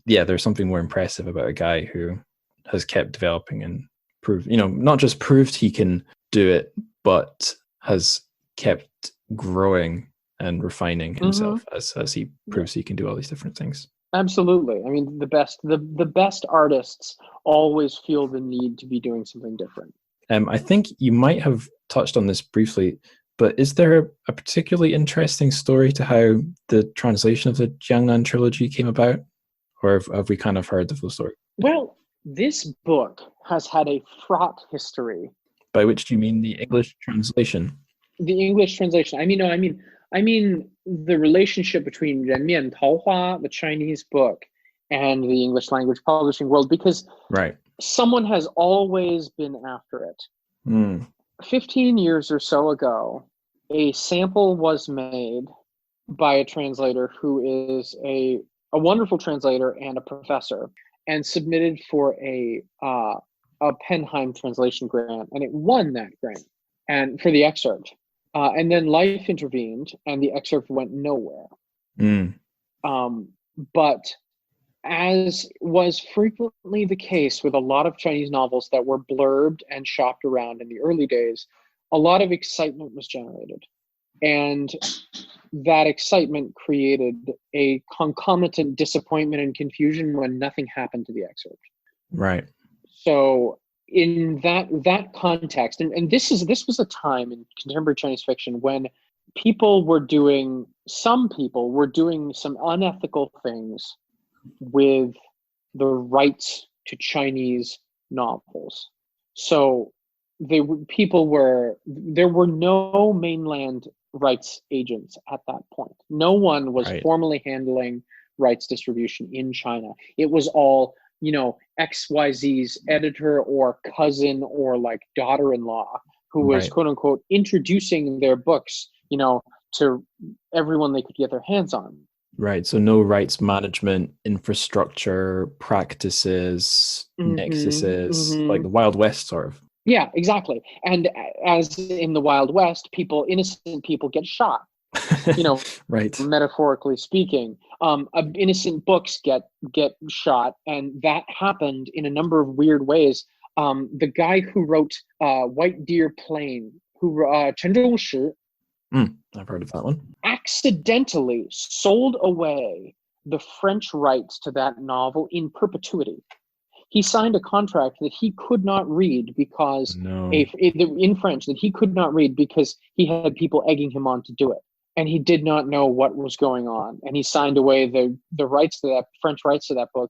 there's something more impressive about a guy who has kept developing and proved, not just proved he can do it, but has kept growing and refining himself as he proves he can do all these different things. Absolutely. I mean, the best artists always feel the need to be doing something different. I think you might have touched on this briefly, but is there a particularly interesting story to how the translation of the Jiangnan trilogy came about? Or have we kind of heard the full story? Well, this book has had a fraught history. By which do you mean the English translation? The English translation. I mean the relationship between Renmian Taohua, the Chinese book, and the English language publishing world, because someone has always been after it. 15 years or so ago, a sample was made by a translator who is a wonderful translator and a professor, and submitted for a Penheim translation grant, and it won that grant, and for the excerpt. And then life intervened, and the excerpt went nowhere. But as was frequently the case with a lot of Chinese novels that were blurbed and shopped around in the early days, a lot of excitement was generated. And that excitement created a concomitant disappointment and confusion when nothing happened to the excerpt. Right. So in that context, and this was a time in contemporary Chinese fiction when some people were doing some unethical things with the rights to Chinese novels. So there were no mainland rights agents at that point. No one was formally handling rights distribution in China. It was all, XYZ's editor or cousin or like daughter-in-law who was quote unquote introducing their books, to everyone they could get their hands on. Right. So no rights management, infrastructure, practices, nexuses, like the Wild West sort of. Yeah, exactly. And as in the Wild West, innocent people get shot, metaphorically speaking. Innocent books get shot, and that happened in a number of weird ways. The guy who wrote White Deer Plain, Chen Zhongshi, I've heard of that one, accidentally sold away the French rights to that novel in perpetuity. He signed a contract that he could not read because in French that he could not read because he had people egging him on to do it, and he did not know what was going on. And he signed away the rights to that French rights to that book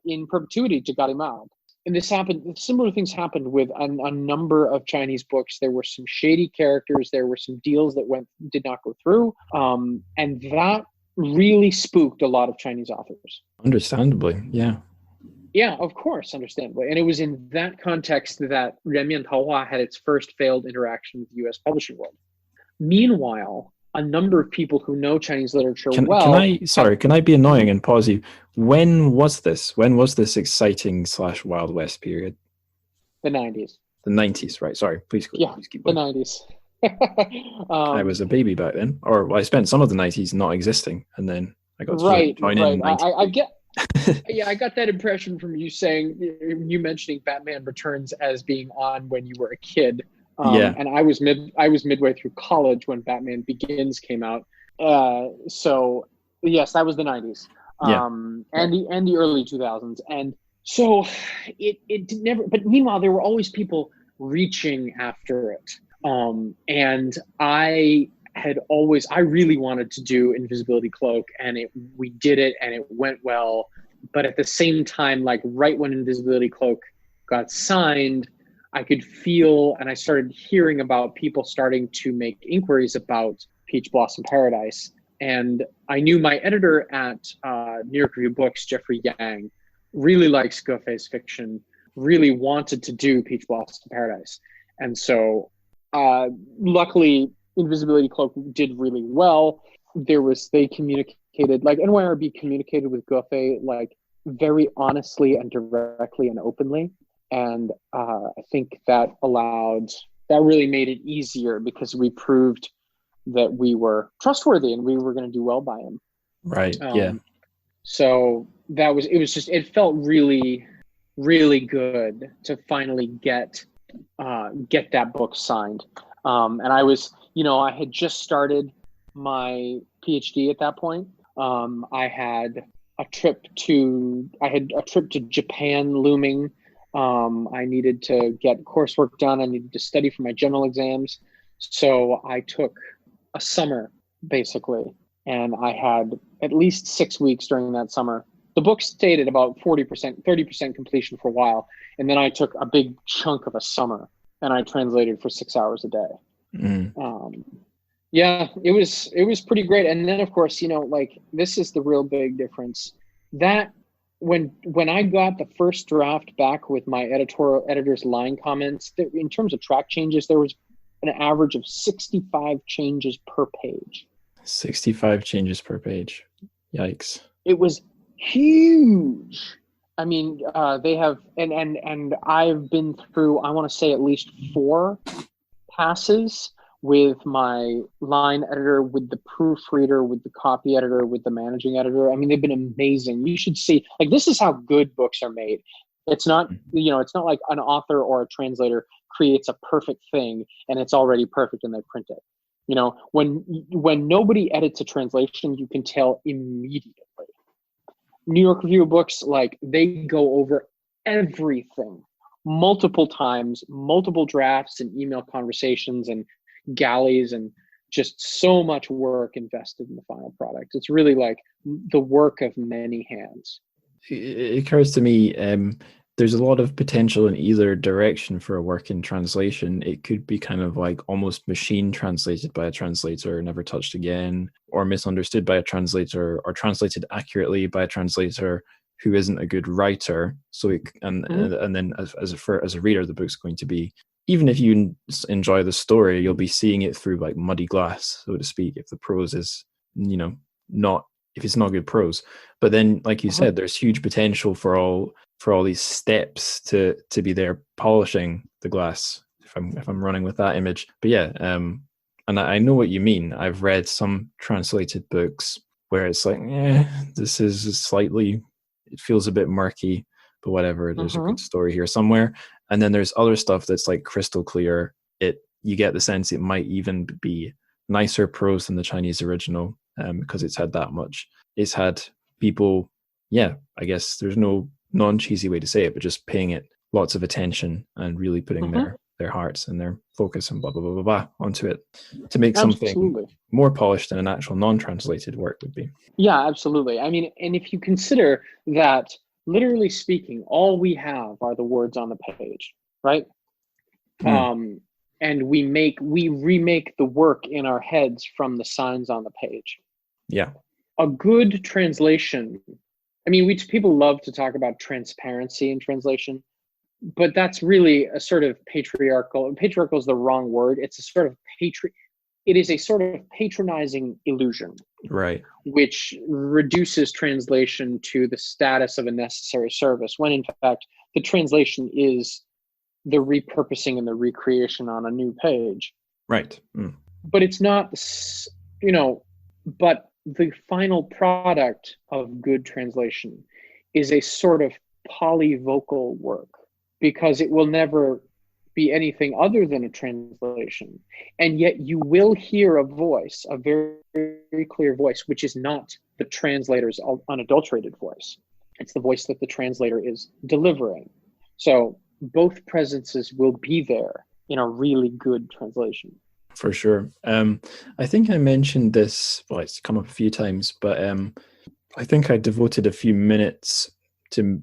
in perpetuity to Gallimard. And this happened. Similar things happened with a number of Chinese books. There were some shady characters. There were some deals that did not go through, and that really spooked a lot of Chinese authors. Understandably, yeah. Yeah, of course, understandably. And it was in that context that Renmian Taohua had its first failed interaction with the U.S. publishing world. Meanwhile, a number of people who know Chinese literature Can I be annoying and pause you? When was this? When was this exciting / Wild West period? The 90s. The 90s, right. Sorry, please keep going. The 90s. I um, was a baby back then, or well, I spent some of the 90s not existing, and then I got to join in right. 90. I get. Yeah, I got that impression from you saying, you mentioning Batman Returns as being on when you were a kid. Yeah, And I was midway through college when Batman Begins came out. So yes, that was the 90s. yeah, And the early 2000s. And so it never, but meanwhile there were always people reaching after it. And I really wanted to do Invisibility Cloak, and we did it and it went well. But at the same time, like right when Invisibility Cloak got signed, I could feel, and I started hearing about people starting to make inquiries about Peach Blossom Paradise. And I knew my editor at New York Review Books, Jeffrey Yang, really likes Goffey's fiction, really wanted to do Peach Blossom Paradise. And so luckily, Invisibility Cloak did really well. They communicated, like NYRB communicated with Goffey like very honestly and directly and openly. And I think that really made it easier because we proved that we were trustworthy and we were going to do well by him. right, yeah, Um, so it felt really, really good to finally get that book signed. And I had just started my PhD at that point. I had a trip to Japan looming. I needed to get coursework done. I needed to study for my general exams. So I took a summer basically, and I had at least 6 weeks during that summer. The book stayed at about 40%, 30% completion for a while. And then I took a big chunk of a summer and I translated for 6 hours a day. mm, Yeah, it was pretty great. And then of course, like this is the real big difference. That when I got the first draft back with my editor's line comments, in terms of track changes, there was an average of 65 changes per page. 65 changes per page. Yikes. It was huge. I mean, they have, and I've been through, I want to say at least 4 passes with my line editor, with the proofreader, with the copy editor, with the managing editor. I mean, they've been amazing. You should see, like, this is how good books are made. It's not, it's not like an author or a translator creates a perfect thing and it's already perfect and they print it. When nobody edits a translation, you can tell immediately. New York Review of Books, like, they go over everything multiple times, multiple drafts and email conversations and galleys, and just so much work invested in the final product. It's really like the work of many hands. It occurs to me there's a lot of potential in either direction for a work in translation. It could be kind of like almost machine translated by a translator, never touched again, or misunderstood by a translator, or translated accurately by a translator who isn't a good writer. So and then as a reader, the book's going to be, even if you enjoy the story, you'll be seeing it through like muddy glass, so to speak, if the prose is not, if it's not good prose. But then, like you said, there's huge potential for all these steps to be there polishing the glass, if I'm running with that image. But yeah, and I know what you mean. I've read some translated books where it's like, this is slightly, it feels a bit murky, but whatever, there's a good story here somewhere. And then there's other stuff that's like crystal clear. You get the sense it might even be nicer prose than the Chinese original, because it's had that much. It's had people, I guess there's no non-cheesy way to say it, but just paying it lots of attention and really putting their hearts and their focus and blah, blah, blah, blah, blah onto it to make something more polished than an actual non-translated work would be. Yeah, absolutely. I mean, and if you consider that, literally speaking, all we have are the words on the page, right? And we remake the work in our heads from the signs on the page. Yeah. A good translation, I mean, people love to talk about transparency in translation, but that's really a sort of patriarchal is the wrong word. It's a sort of it is a sort of patronizing illusion, right? Which reduces translation to the status of a necessary service, when in fact the translation is the repurposing and the recreation on a new page. Right. Mm. But it's not, but the final product of good translation is a sort of polyvocal work, because it will never be anything other than a translation. And yet you will hear a voice, a very, very clear voice, which is not the translator's unadulterated voice. It's the voice that the translator is delivering. So both presences will be there in a really good translation. For sure. I think I mentioned this, well, it's come up a few times, but I think I devoted a few minutes to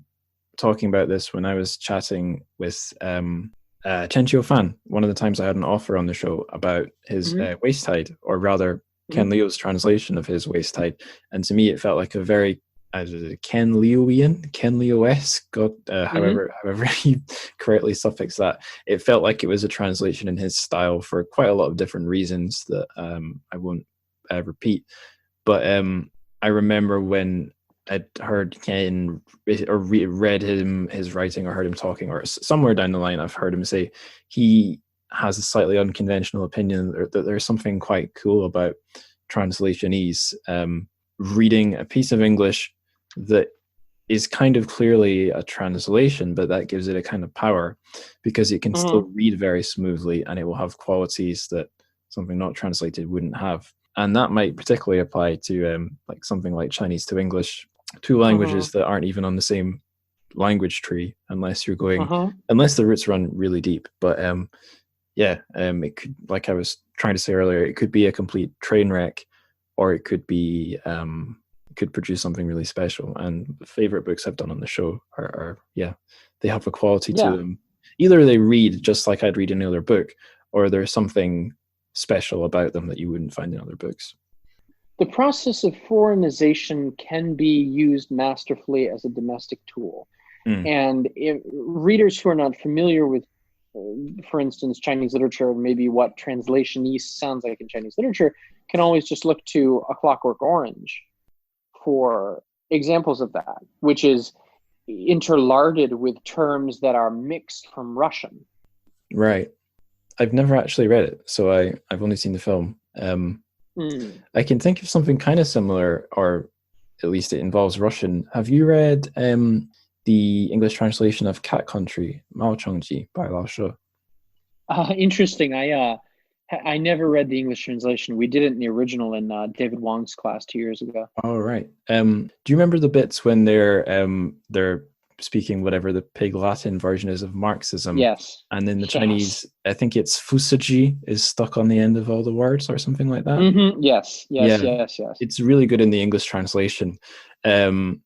talking about this when I was chatting with TrChFic, one of the times I had an offer on the show about his Waist Tide, or rather Ken Leo's translation of his Waist Tide. And to me, it felt like a very Ken Leo-esque, however he correctly suffix that. It felt like it was a translation in his style for quite a lot of different reasons that I won't repeat. But I remember when I'd heard Ken or read his writing or heard him talking, or somewhere down the line I've heard him say he has a slightly unconventional opinion that there's something quite cool about translationese, reading a piece of English that is kind of clearly a translation, but that gives it a kind of power because it can still read very smoothly, and it will have qualities that something not translated wouldn't have. And that might particularly apply to like something like Chinese to English, two languages that aren't even on the same language tree, unless you're going, unless the roots run really deep. But it could, like I was trying to say earlier, it could be a complete train wreck, or it could be could produce something really special. And the favorite books I've done on the show are they have a quality to them. Either they read just like I'd read any other book, or there's something special about them that you wouldn't find in other books. The process of foreignization can be used masterfully as a domestic tool. And if readers who are not familiar with, for instance, Chinese literature, maybe what translationese sounds like in Chinese literature, can always just look to A Clockwork Orange for examples of that, which is interlarded with terms that are mixed from Russian. Right. I've never actually read it, so I've only seen the film. I can think of something kind of similar, or at least it involves Russian. Have you read the English translation of Cat Country, Mao Chongji by Lao Shu? Interesting. I never read the English translation. We did it in the original in David Wong's class 2 years ago. Oh, right. Do you remember the bits when they're speaking whatever the Pig Latin version is of Marxism? Yes. And then the Chinese, I think it's fusaji is stuck on the end of all the words or something like that. Yes. It's really good in the English translation. I'm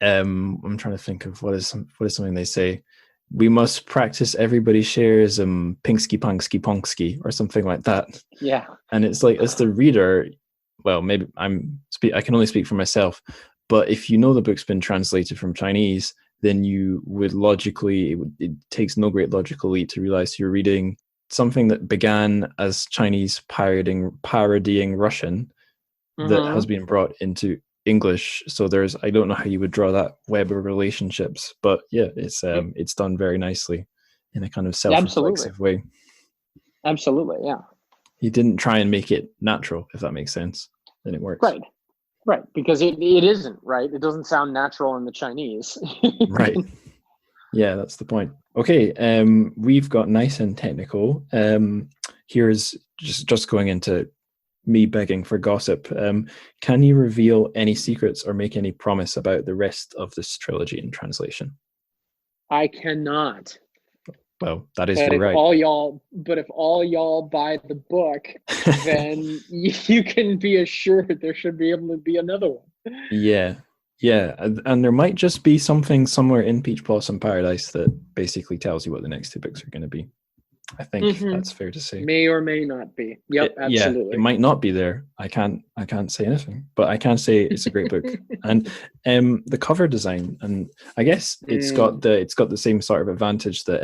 trying to think of what is something they say. We must practice everybody shares pinksky punksky ponksky or something like that. Yeah. And it's like, as the reader, well, maybe I can only speak for myself, but if you know the book's been translated from Chinese, then you would logically, it takes no great logical leap to realize you're reading something that began as Chinese parodying Russian that has been brought into English. So I don't know how you would draw that web of relationships, but yeah, it's done very nicely in a kind of self-reflexive way. Absolutely, yeah. He didn't try and make it natural, if that makes sense. Then it works. Right, because it isn't, right? It doesn't sound natural in the Chinese. Right. Yeah, that's the point. Okay, we've got nice and technical. Here's just going into me begging for gossip. Can you reveal any secrets or make any promise about the rest of this trilogy in translation? I cannot. Well, that is your right. But if all y'all buy the book, then you can be assured there should be able to be another one. Yeah, and there might just be something somewhere in Peach Blossom Paradise that basically tells you what the next two books are going to be. I think that's fair to say. May or may not be. Yep, absolutely. Yeah, it might not be there. I can't say anything, but I can say it's a great book. And the cover design, and I guess it's got the same sort of advantage that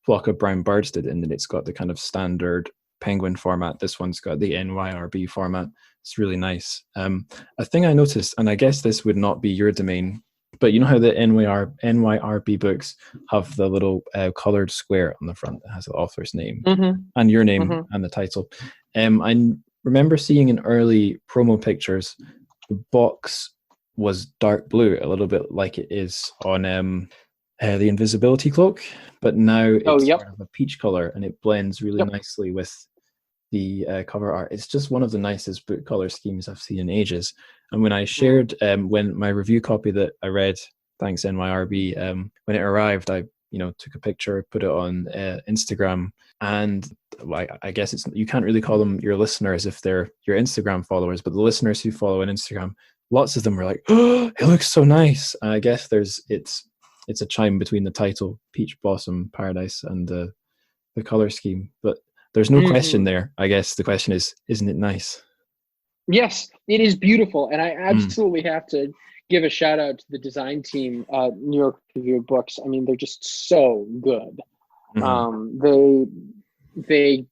Flock of Brown Birds did, in that it's got the kind of standard Penguin format. This one's got the NYRB format. It's really nice. A thing I noticed, and I guess this would not be your domain, But you know how the NYRB books have the little colored square on the front that has the author's name and your name and the title. I remember seeing in early promo pictures, the box was dark blue, a little bit like it is on the invisibility cloak, but now it's sort of a peach color, and it blends really nicely with the cover art. It's just one of the nicest book color schemes I've seen in ages. And when I shared, when my review copy that I read, thanks NYRB, when it arrived, I took a picture, put it on Instagram, and I guess you can't really call them your listeners if they're your Instagram followers, but the listeners who follow on Instagram, lots of them were like, "Oh, it looks so nice." And I guess it's a chime between the title Peach Blossom Paradise and the color scheme, but there's no question there. I guess the question is, isn't it nice? Yes, it is beautiful, and I absolutely have to give a shout out to the design team, New York Review of Books. I mean, they're just so good. They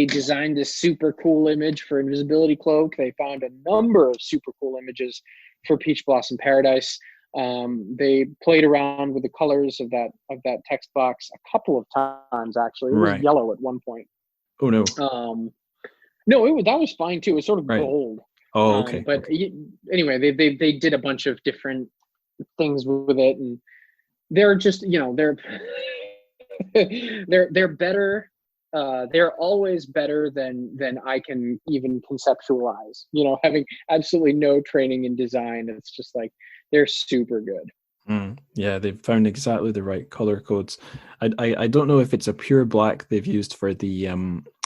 designed this super cool image for Invisibility Cloak. They found a number of super cool images for Peach Blossom Paradise. They played around with the colors of that text box a couple of times, actually. It was yellow at one point. Oh no. No, that was fine too. It was sort of gold. Oh, okay. But anyway, they did a bunch of different things with it, and they're just they're better. They're always better than I can even conceptualize. Having absolutely no training in design, it's just like they're super good. Yeah, they've found exactly the right color codes. I don't know if it's a pure black they've used for the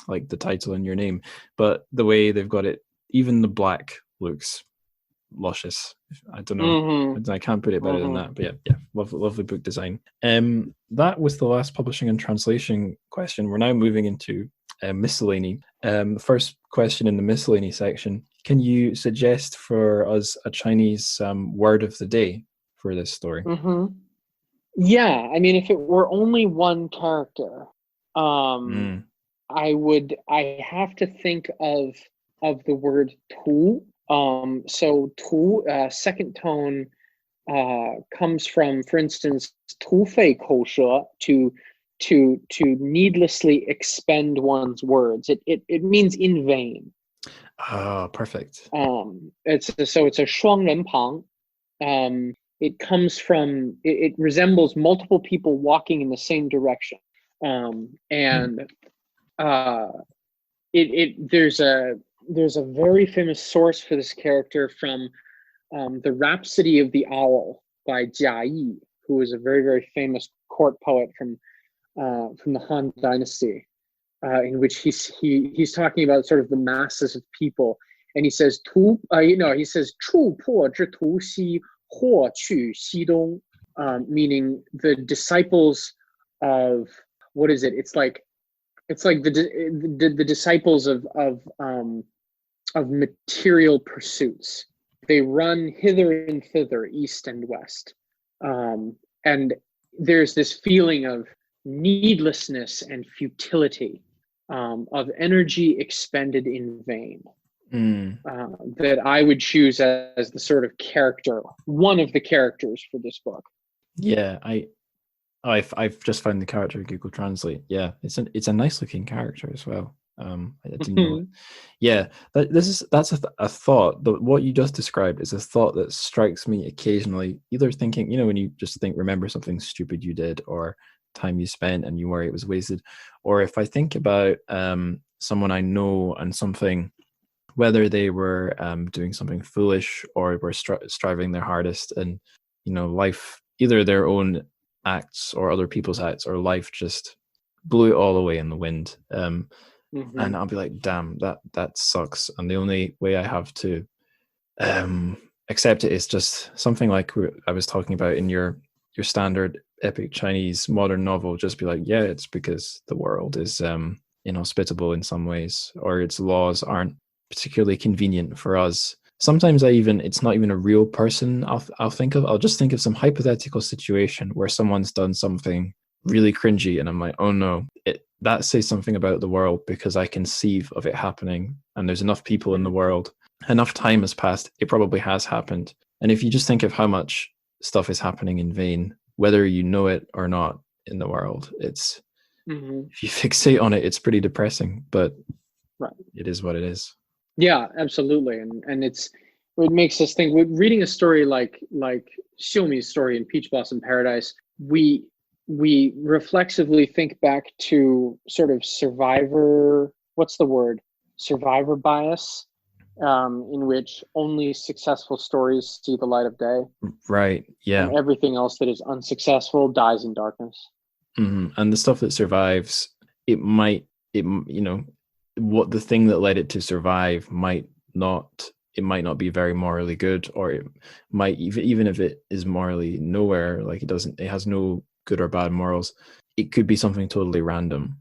like the title and your name, but the way they've got it, even the black looks luscious. I don't know. I can't put it better than that. But yeah, lovely book design. That was the last publishing and translation question. We're now moving into miscellany. The first question in the miscellany section: can you suggest for us a Chinese word of the day for this story? Yeah, I mean, if it were only one character, I have to think of the word tu. So tu, second tone, comes from, for instance, tu fei kou she, to needlessly expend one's words. It means in vain. Oh, perfect. It's a shuang ren pang. It comes from, it resembles multiple people walking in the same direction. There's a very famous source for this character from the Rhapsody of the Owl by Jia Yi, who is a very, very famous court poet from the Han Dynasty, in which he's talking about sort of the masses of people, and he says chu po zhi tu xi huo qu xi dong, meaning the disciples of, what is it? It's like the disciples of material pursuits. They run hither and thither, east and west, and there's this feeling of needlessness and futility, of energy expended in vain, that I would choose as the sort of character, one of the characters for this book. Yeah, I've just found the character in Google Translate. Yeah, it's a nice looking character as well. I didn't know it. Yeah, that's a thought. What you just described is a thought that strikes me occasionally. Either thinking, when you just remember something stupid you did, or time you spent and you worry it was wasted, or if I think about someone I know and something, whether they were doing something foolish or were striving their hardest, and life, either their own acts or other people's acts, or life just blew it all away in the wind, and I'll be like, damn, that sucks, and the only way I have to accept it is just something like I was talking about in your standard epic Chinese modern novel. Just be like, yeah, it's because the world is inhospitable in some ways, or its laws aren't particularly convenient for us. Sometimes it's not even a real person I'll think of. I'll just think of some hypothetical situation where someone's done something really cringy, and I'm like, oh no, that says something about the world, because I conceive of it happening, and there's enough people in the world, enough time has passed, it probably has happened. And if you just think of how much stuff is happening in vain, whether you know it or not in the world. It's if you fixate on it, it's pretty depressing, but Right. it is what it is. Yeah, absolutely. And it makes us think, reading a story like Xiumi's story in Peach Blossom Paradise, we reflexively think back to sort of survivor bias, in which only successful stories see the light of day. Right. Yeah. And everything else that is unsuccessful dies in darkness. And the stuff that survives, what the thing that led it to survive might not be very morally good, or it might, even if it is morally nowhere, like it has no good or bad morals, it could be something totally random,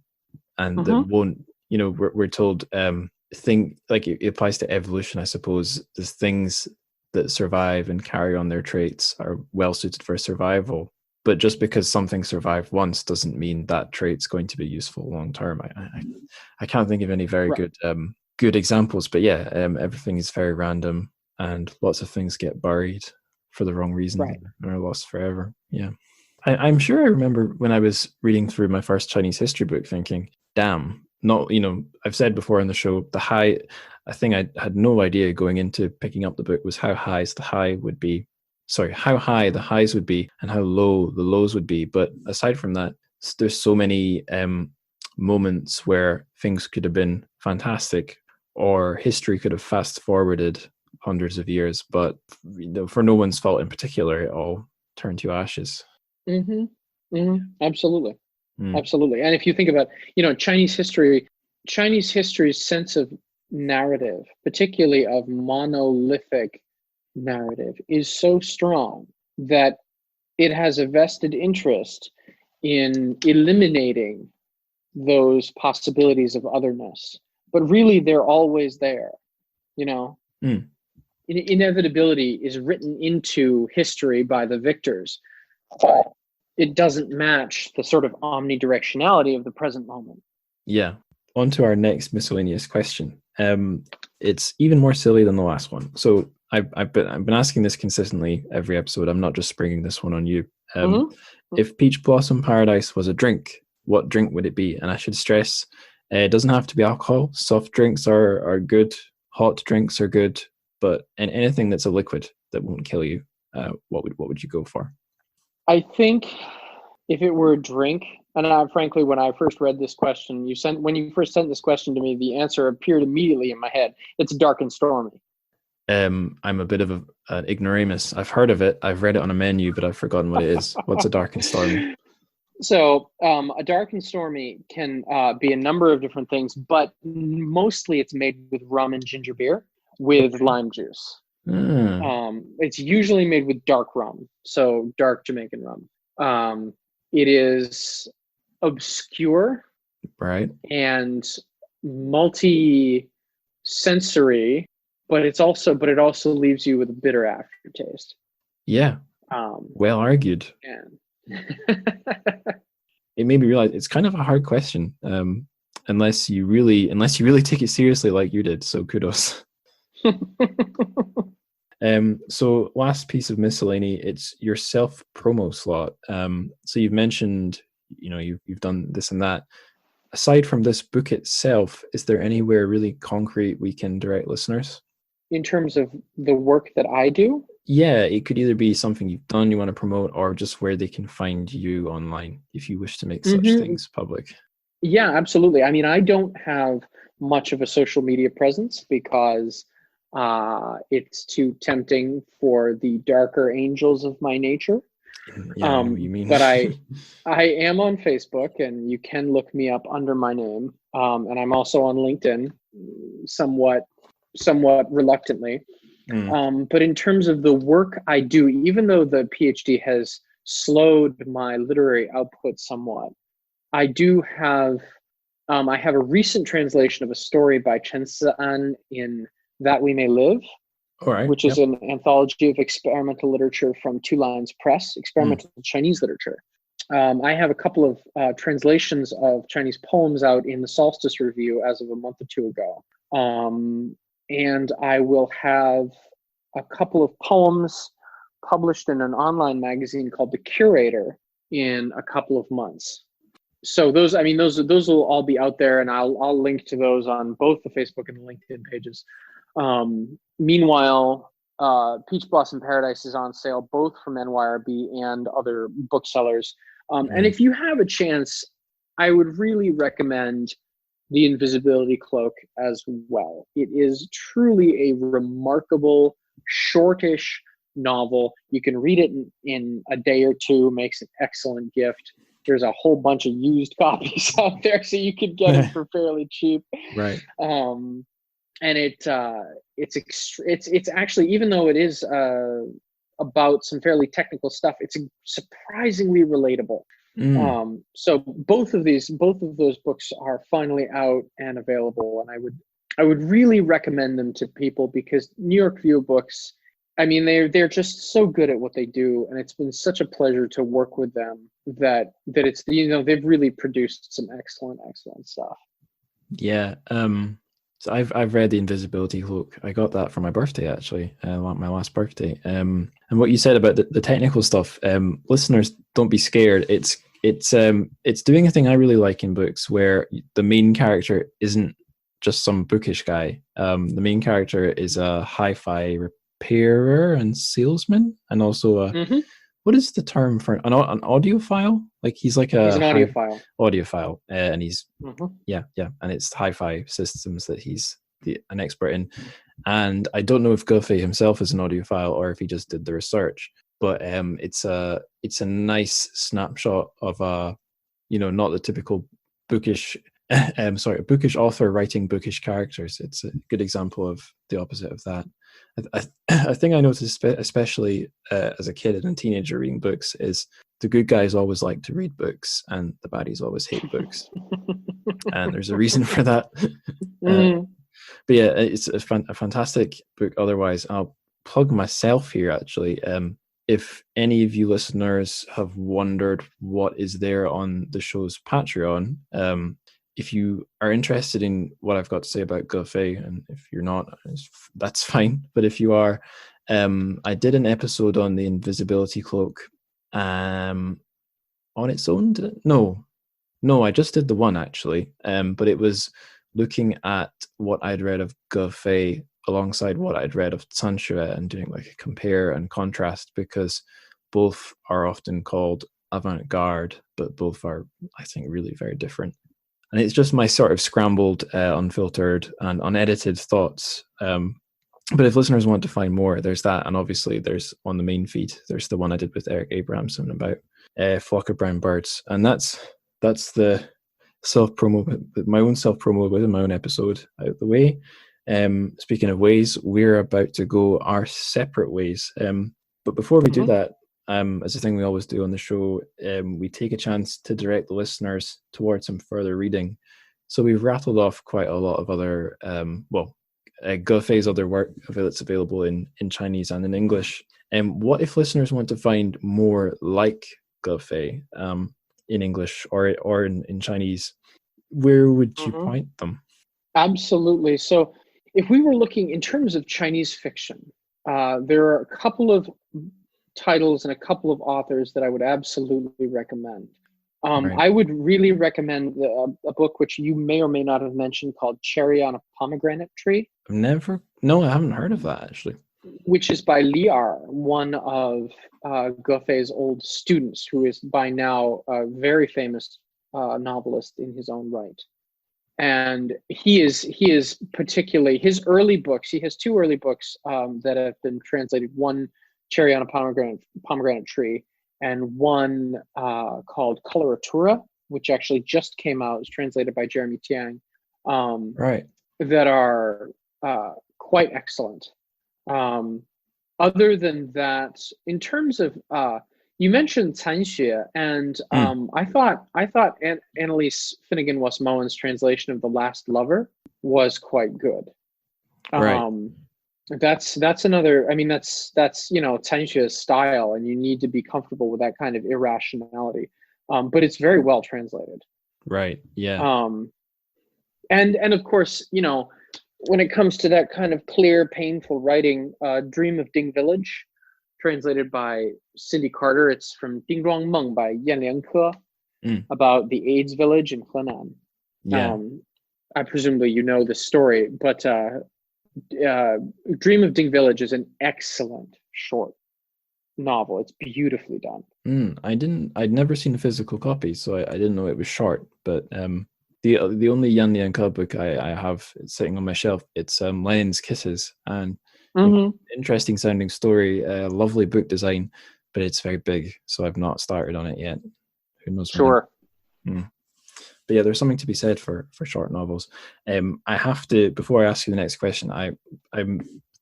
and that won't, we're told, it applies to evolution, I suppose. The things that survive and carry on their traits are well suited for survival. But just because something survived once doesn't mean that trait's going to be useful long term. I can't think of any very good examples, but yeah, everything is very random, and lots of things get buried for the wrong reason and are lost forever. Yeah, I'm sure I remember when I was reading through my first Chinese history book thinking, "Damn!" Not, I've said before on the show, a thing I had no idea going into picking up the book was how high the highs would be and how low the lows would be. But aside from that, there's so many moments where things could have been fantastic, or history could have fast forwarded hundreds of years, but for no one's fault in particular, it all turned to ashes. Absolutely. Absolutely. And if you think about, Chinese history's sense of narrative, particularly of monolithic narrative, is so strong that it has a vested interest in eliminating those possibilities of otherness. But really, they're always there. Inevitability is written into history by the victors, but it doesn't match the sort of omnidirectionality of the present moment. Yeah. On to our next miscellaneous question. It's even more silly than the last one. So I've been asking this consistently every episode. I'm not just springing this one on you. If Peach Blossom Paradise was a drink, what drink would it be? And I should stress, it doesn't have to be alcohol. Soft drinks are good. Hot drinks are good. But anything that's a liquid that won't kill you, what would you go for? I think if it were a drink, and frankly, when I first read this question, when you first sent this question to me, the answer appeared immediately in my head. It's Dark and Stormy. I'm a bit of an ignoramus. I've heard of it. I've read it on a menu, but I've forgotten what it is. What's a Dark and Stormy? So a Dark and Stormy can be a number of different things, but mostly it's made with rum and ginger beer with lime juice. It's usually made with dark rum, so dark Jamaican rum. It is obscure, right, and multi-sensory, but it also leaves you with a bitter aftertaste. Yeah. Well argued. It made me realize it's kind of a hard question, unless you really take it seriously like you did. So kudos. So last piece of miscellany, it's your self promo slot. So you've mentioned, you've done this and that. Aside from this book itself, is there anywhere really concrete we can direct listeners? In terms of the work that I do? Yeah, it could either be something you've done, you want to promote, or just where they can find you online if you wish to make such things public. Yeah, absolutely. I mean, I don't have much of a social media presence because it's too tempting for the darker angels of my nature. Yeah, I know what you mean. But I am on Facebook, and you can look me up under my name. And I'm also on LinkedIn, somewhat reluctantly. But in terms of the work I do, even though the PhD has slowed my literary output somewhat, I do have I have a recent translation of a story by Chen Si-an in That We May Live, which is an anthology of experimental literature from Two Lines Press, experimental Chinese literature. I have a couple of translations of Chinese poems out in the Solstice Review as of a month or two ago. And I will have a couple of poems published in an online magazine called The Curator in a couple of months. So those will all be out there, and I'll link to those on both the Facebook and the LinkedIn pages. Meanwhile, Peach Blossom Paradise is on sale, both from NYRB and other booksellers. And if you have a chance, I would really recommend The Invisibility Cloak as well. It is truly a remarkable, shortish novel. You can read it in a day or two, makes an excellent gift. There's a whole bunch of used copies out there, so you could get it for fairly cheap. Right. And it's actually, even though it is about some fairly technical stuff, it's surprisingly relatable. So both of those books are finally out and available, and I would really recommend them to people, because New York View Books, I mean, they're just so good at what they do, and it's been such a pleasure to work with them that it's, they've really produced some excellent stuff. Yeah. So I've read The Invisibility Cloak. I got that for my birthday, actually, my last birthday. And what you said about the technical stuff, listeners, don't be scared. It's doing a thing I really like in books, where the main character isn't just some bookish guy. The main character is a hi-fi repairer and salesman, and also what is the term for an audiophile? Like he's an audiophile. Audiophile, and he's and it's hi-fi systems that he's an expert in. And I don't know if Guffey himself is an audiophile or if he just did the research, but it's a nice snapshot of not the typical bookish bookish author writing bookish characters. It's a good example of the opposite of that. I think I noticed, especially as a kid and a teenager reading books, is the good guys always like to read books and the baddies always hate books. And there's a reason for that. But yeah, it's a fantastic book. Otherwise, I'll plug myself here, actually. If any of you listeners have wondered what is there on the show's Patreon, if you are interested in what I've got to say about Guffey, and if you're not, that's fine. But if you are, I did an episode on The Invisibility Cloak on its own. No, I just did the one, actually. But it was looking at what I'd read of Guffey alongside what I'd read of TrChFic and doing like a compare and contrast, because both are often called avant-garde, but both are, I think, really very different. And it's just my sort of scrambled, unfiltered and unedited thoughts. But if listeners want to find more, there's that. And obviously there's on the main feed, there's the one I did with Eric Abramson about Flock of Brown Birds. And that's the self-promo, my own self-promo within my own episode out of the way. Speaking of ways, we're about to go our separate ways. But before we do that, as a thing we always do on the show, we take a chance to direct the listeners towards some further reading. So we've rattled off quite a lot of other, Guffey's other work that's available in Chinese and in English. What if listeners want to find more like Guffey in English or in Chinese? Where would you point them? Absolutely. So if we were looking in terms of Chinese fiction, there are a couple of titles and a couple of authors that I would absolutely recommend. Right. I would really recommend a book which you may or may not have mentioned called Cherry on a Pomegranate Tree. No, I haven't heard of that, actually. Which is by Li Er, one of Guffey's old students, who is by now a very famous novelist in his own right. And he is particularly, his early books, he has two early books that have been translated, one Cherry on a Pomegranate Tree, and one called Coloratura, which actually just came out, it was translated by Jeremy Tiang, right, that are quite excellent. Other than that, in terms of, you mentioned TrChFic, and I thought Annalise Finnegan-Westmowen's translation of The Last Lover was quite good. Right. That's another. I mean, that's TrChFic's style, and you need to be comfortable with that kind of irrationality. But it's very well translated. Right. Yeah. And of course, when it comes to that kind of clear, painful writing, Dream of Ding Village translated by Cindy Carter. It's from Ding Zhuang Meng by Yan Liangke, Mm. about the AIDS village in Henan. Yeah. I presumably you know the story, but Dream of Ding Village is an excellent short novel. It's beautifully done. I'd never seen a physical copy, so I didn't know it was short. But the only Yan Lianke book I have sitting on my shelf, it's Lenin's Kisses, and interesting sounding story, lovely book design, but it's very big, so I've not started on it yet. Who knows? Sure. But yeah, there's something to be said for short novels. I have to, before I ask you the next question, I'm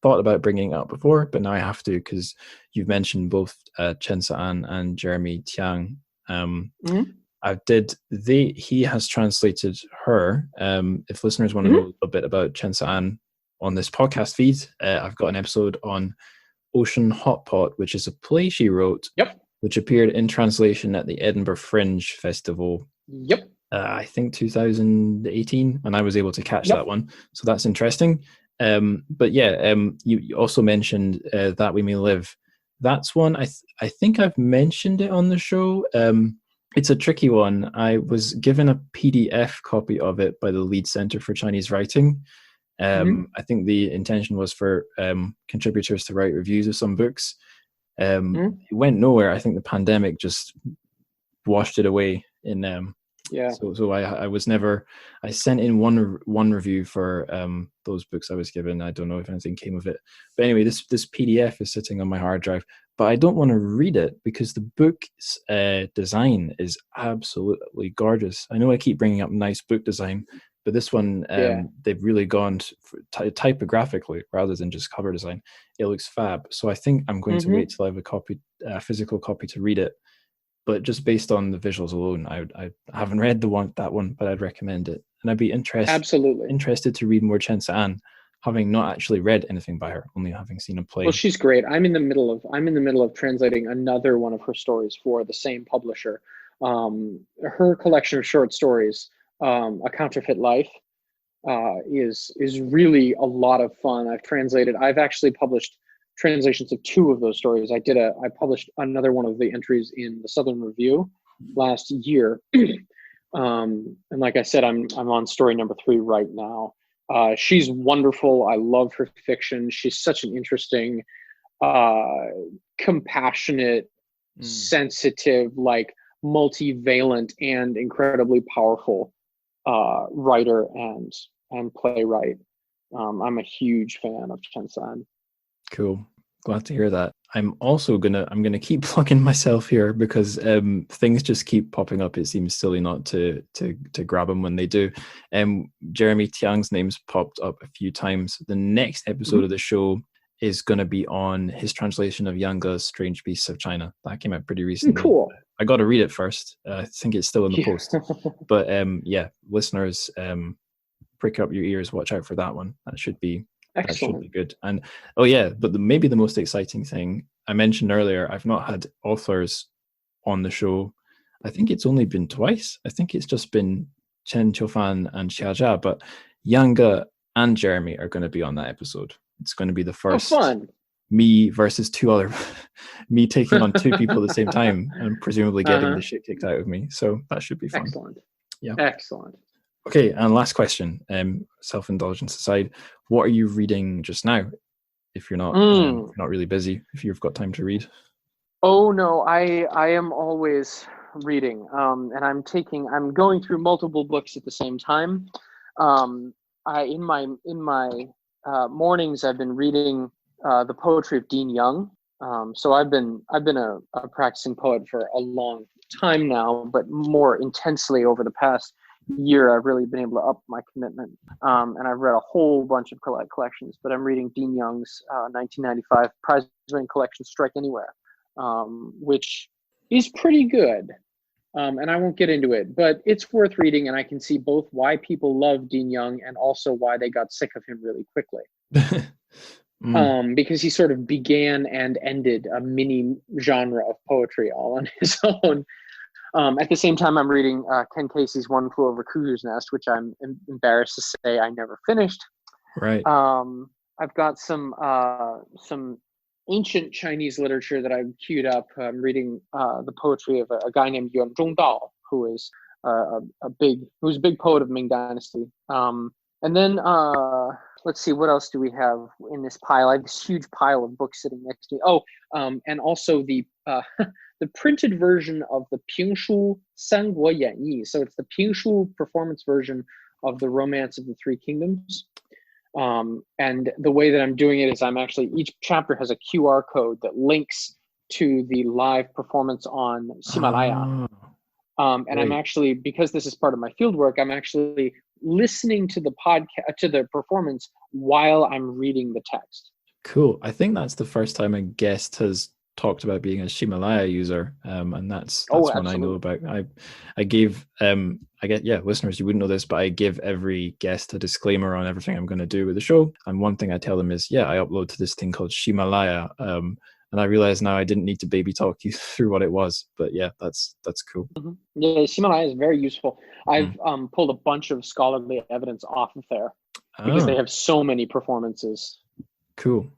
thought about bringing it up before, but now I have to because you've mentioned both Chen Sa'an and Jeremy Tiang. He has translated her. If listeners want to know a bit about Chen Sa'an on this podcast feed, I've got an episode on Ocean Hot Pot, which is a play she wrote, which appeared in translation at the Edinburgh Fringe Festival. I think 2018, and I was able to catch that one, so that's interesting. But yeah, you also mentioned That We May Live. That's one I think I've mentioned it on the show. It's a tricky one. I was given a PDF copy of it by the Leeds Centre for Chinese Writing. I think the intention was for contributors to write reviews of some books. It went nowhere. I think the pandemic just washed it away in so I was never. I sent in one review for those books I was given. I don't know if anything came of it, but anyway, this PDF is sitting on my hard drive, but I don't want to read it because the book's design is absolutely gorgeous. I know I keep bringing up nice book design, but this one they've really gone typographically rather than just cover design. It looks fab. So I think I'm going to wait till I have a physical copy to read it. But just based on the visuals alone, I haven't read that one, but I'd recommend it. And I'd be interested to read more Chen Sa'an, having not actually read anything by her, only having seen a play. Well, she's great. I'm in the middle of translating another one of her stories for the same publisher. Her collection of short stories, A Counterfeit Life, is really a lot of fun. I've actually published translations of two of those stories. I published another one of the entries in the Southern Review last year. And like I said, I'm on story number 3 right now. She's wonderful. I love her fiction. She's such an interesting, compassionate, sensitive, like multivalent and incredibly powerful writer and playwright. I'm a huge fan of Chen Sa'an. Cool. Glad to hear that. I'm gonna keep plugging myself here because things just keep popping up. It seems silly not to grab them when they do. Jeremy Tiang's name's popped up a few times. The next episode of the show is going to be on his translation of Yang Ge's Strange Beasts of China. That came out pretty recently. Cool. I got to read it first. I think it's still in the post. But listeners, prick up your ears. Watch out for that one. That should be good. And but maybe the most exciting thing I mentioned earlier, I've not had authors on the show. I think it's only been twice. I think it's just been Chen Qiufan and Xia Jia, but Yang Ge and Jeremy are going to be on that episode. It's going to be the first fun. Me versus me taking on two people at the same time and presumably getting the shit kicked out of me. So that should be fun. Excellent. Yeah. Excellent. Okay, and last question, self-indulgence aside, what are you reading just now? If you're not not really busy, if you've got time to read. Oh no, I am always reading, and I'm going through multiple books at the same time. In my mornings, I've been reading the poetry of Dean Young. So I've been a practicing poet for a long time now, but more intensely over the past year, I've really been able to up my commitment. And I've read a whole bunch of collections, but I'm reading Dean Young's 1995 prize-winning collection, Strike Anywhere, which is pretty good. And I won't get into it, but it's worth reading, and I can see both why people love Dean Young and also why they got sick of him really quickly. Because he sort of began and ended a mini genre of poetry all on his own. At the same time, I'm reading Ken Casey's One Flew Over Cuckoo's Nest, which I'm embarrassed to say I never finished. Right. I've got some ancient Chinese literature that I've queued up. I'm reading the poetry of a guy named Yuan Zhongdao, who is who's a big poet of Ming Dynasty. And then let's see, what else do we have in this pile? I have this huge pile of books sitting next to me. Oh, and also the the printed version of the Pingshu Sanguo Yanyi. So it's the Pingshu performance version of the Romance of the Three Kingdoms. And the way that I'm doing it is each chapter has a QR code that links to the live performance on Himalaya. And I'm actually, because this is part of my field work, I'm actually listening to the to the performance while I'm reading the text. Cool. I think that's the first time a guest has talked about being a Himalaya user, and that's one I know about. I gave listeners, you wouldn't know this, but I give every guest a disclaimer on everything I'm going to do with the show. And one thing I tell them is, I upload to this thing called Himalaya, and I realize now I didn't need to baby talk you through what it was, but that's cool. Mm-hmm. Yeah, Himalaya is very useful. I've pulled a bunch of scholarly evidence off of there because they have so many performances. Cool.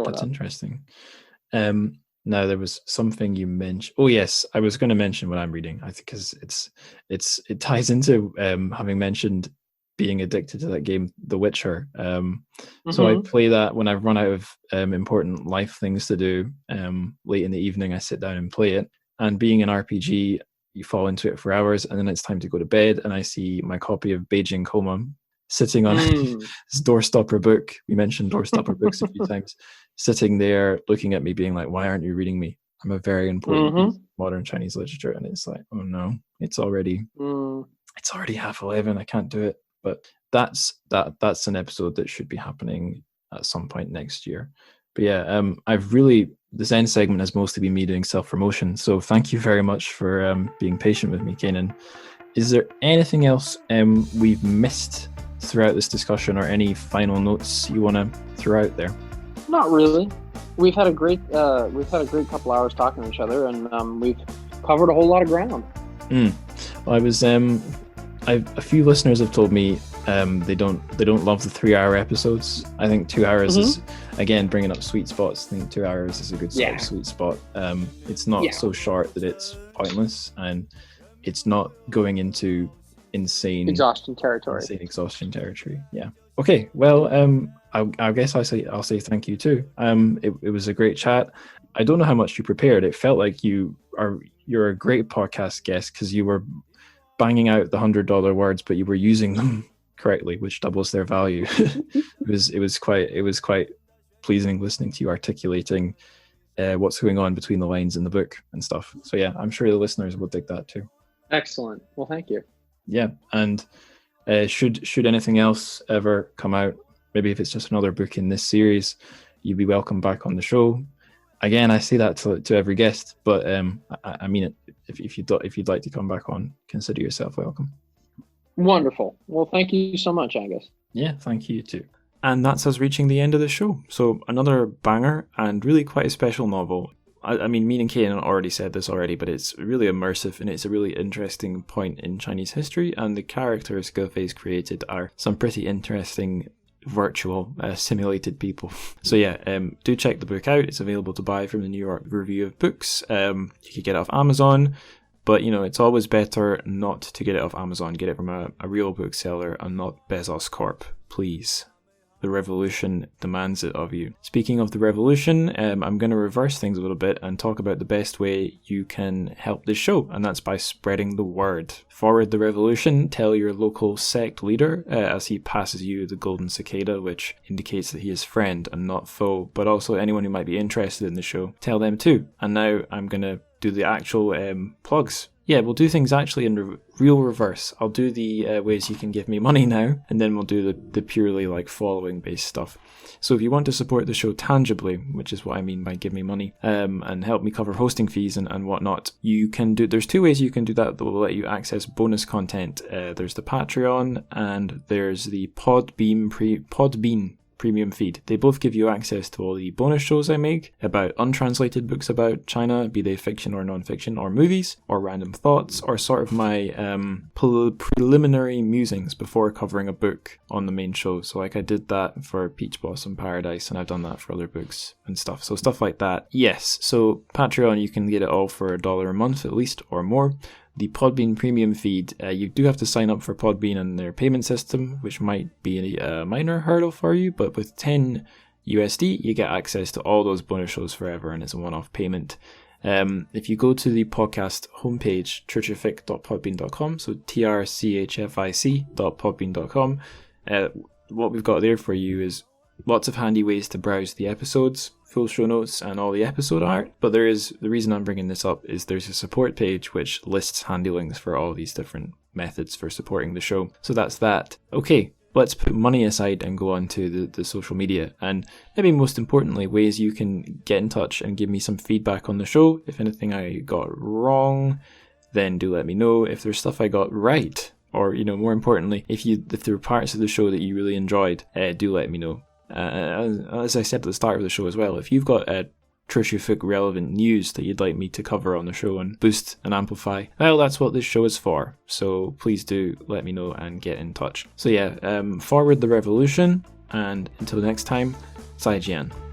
That's interesting. Now there was something you mentioned. Oh yes, I was going to mention what I'm reading. I think because it ties into having mentioned being addicted to that game, The Witcher. So I play that when I've run out of important life things to do. Late in the evening, I sit down and play it. And being an RPG, you fall into it for hours, and then it's time to go to bed. And I see my copy of Beijing Coma sitting on this doorstopper book. We mentioned doorstopper books a few times. Sitting there looking at me being like, why aren't you reading me? I'm a very important modern Chinese literature. And it's like, oh no, it's already 11:30. I can't do it. But that's an episode that should be happening at some point next year. But this end segment has mostly been me doing self-promotion. So thank you very much for being patient with me, Canaan. Is there anything else we've missed throughout this discussion, or any final notes you want to throw out there? Not really. We've had a great couple hours talking to each other, and we've covered a whole lot of ground. Well, a few listeners have told me they don't love the 3-hour episodes. I think 2 hours is, again, bringing up sweet spots. I think 2 hours is a good sort of sweet spot. It's not so short that it's pointless, and it's not going into insane exhaustion territory. Yeah. Okay. Well, I guess I'll say thank you too. It was a great chat. I don't know how much you prepared. It felt like you're a great podcast guest because you were banging out the $100 words, but you were using them correctly, which doubles their value. It was quite pleasing listening to you articulating what's going on between the lines in the book and stuff. So yeah, I'm sure the listeners will dig that too. Excellent. Well, thank you. Yeah, and should anything else ever come out, maybe if it's just another book in this series, you'd be welcome back on the show. Again, I say that to every guest, but I mean it. If you'd like to come back on, consider yourself welcome. Wonderful. Well, thank you so much, Angus. Yeah, thank you too. And that's us reaching the end of the show. So another banger, and really quite a special novel. I mean, me and Canaan already said this already, but it's really immersive, and it's a really interesting point in Chinese history, and the characters Gilfei's created are some pretty interesting virtual simulated people. So yeah, do check the book out. It's available to buy from the New York Review of Books. You could get it off Amazon, but it's always better not to get it off Amazon. Get it from a real bookseller and not Bezos Corp, please. The revolution demands it of you. Speaking of the revolution, I'm going to reverse things a little bit and talk about the best way you can help this show, and that's by spreading the word. Forward the revolution, tell your local sect leader as he passes you the golden cicada, which indicates that he is friend and not foe, but also anyone who might be interested in the show. Tell them too. And now I'm going to do the actual plugs. Yeah, we'll do things actually in real reverse. I'll do the ways you can give me money now, and then we'll do the purely following based stuff. So if you want to support the show tangibly, which is what I mean by give me money, and help me cover hosting fees and whatnot, you can do. There's 2 ways you can do that will let you access bonus content. There's the Patreon, and there's the Podbean premium feed. They both give you access to all the bonus shows I make about untranslated books about China, be they fiction or non-fiction, or movies, or random thoughts, or sort of my preliminary musings before covering a book on the main show. So like I did that for Peach Blossom Paradise, and I've done that for other books and stuff. So stuff like that. Yes, so Patreon, you can get it all for $1 a month at least, or more. The Podbean premium feed, you do have to sign up for Podbean and their payment system, which might be a minor hurdle for you, but with 10 USD, you get access to all those bonus shows forever, and it's a one-off payment. If you go to the podcast homepage, TrChFic.podbean.com, so TrChFic.podbean.com, what we've got there for you is lots of handy ways to browse the episodes, full show notes, and all the episode art. But the reason I'm bringing this up is there's a support page which lists handy links for all these different methods for supporting the show. So that's that. Okay, let's put money aside and go on to the social media. And maybe most importantly, ways you can get in touch and give me some feedback on the show. If anything I got wrong, then do let me know. If there's stuff I got right, or, more importantly, if there were parts of the show that you really enjoyed, do let me know. As I said at the start of the show as well, if you've got TrChFic relevant news that you'd like me to cover on the show and boost and amplify, well, that's what this show is for. So please do let me know and get in touch. So yeah, forward the revolution, and until next time, 再见.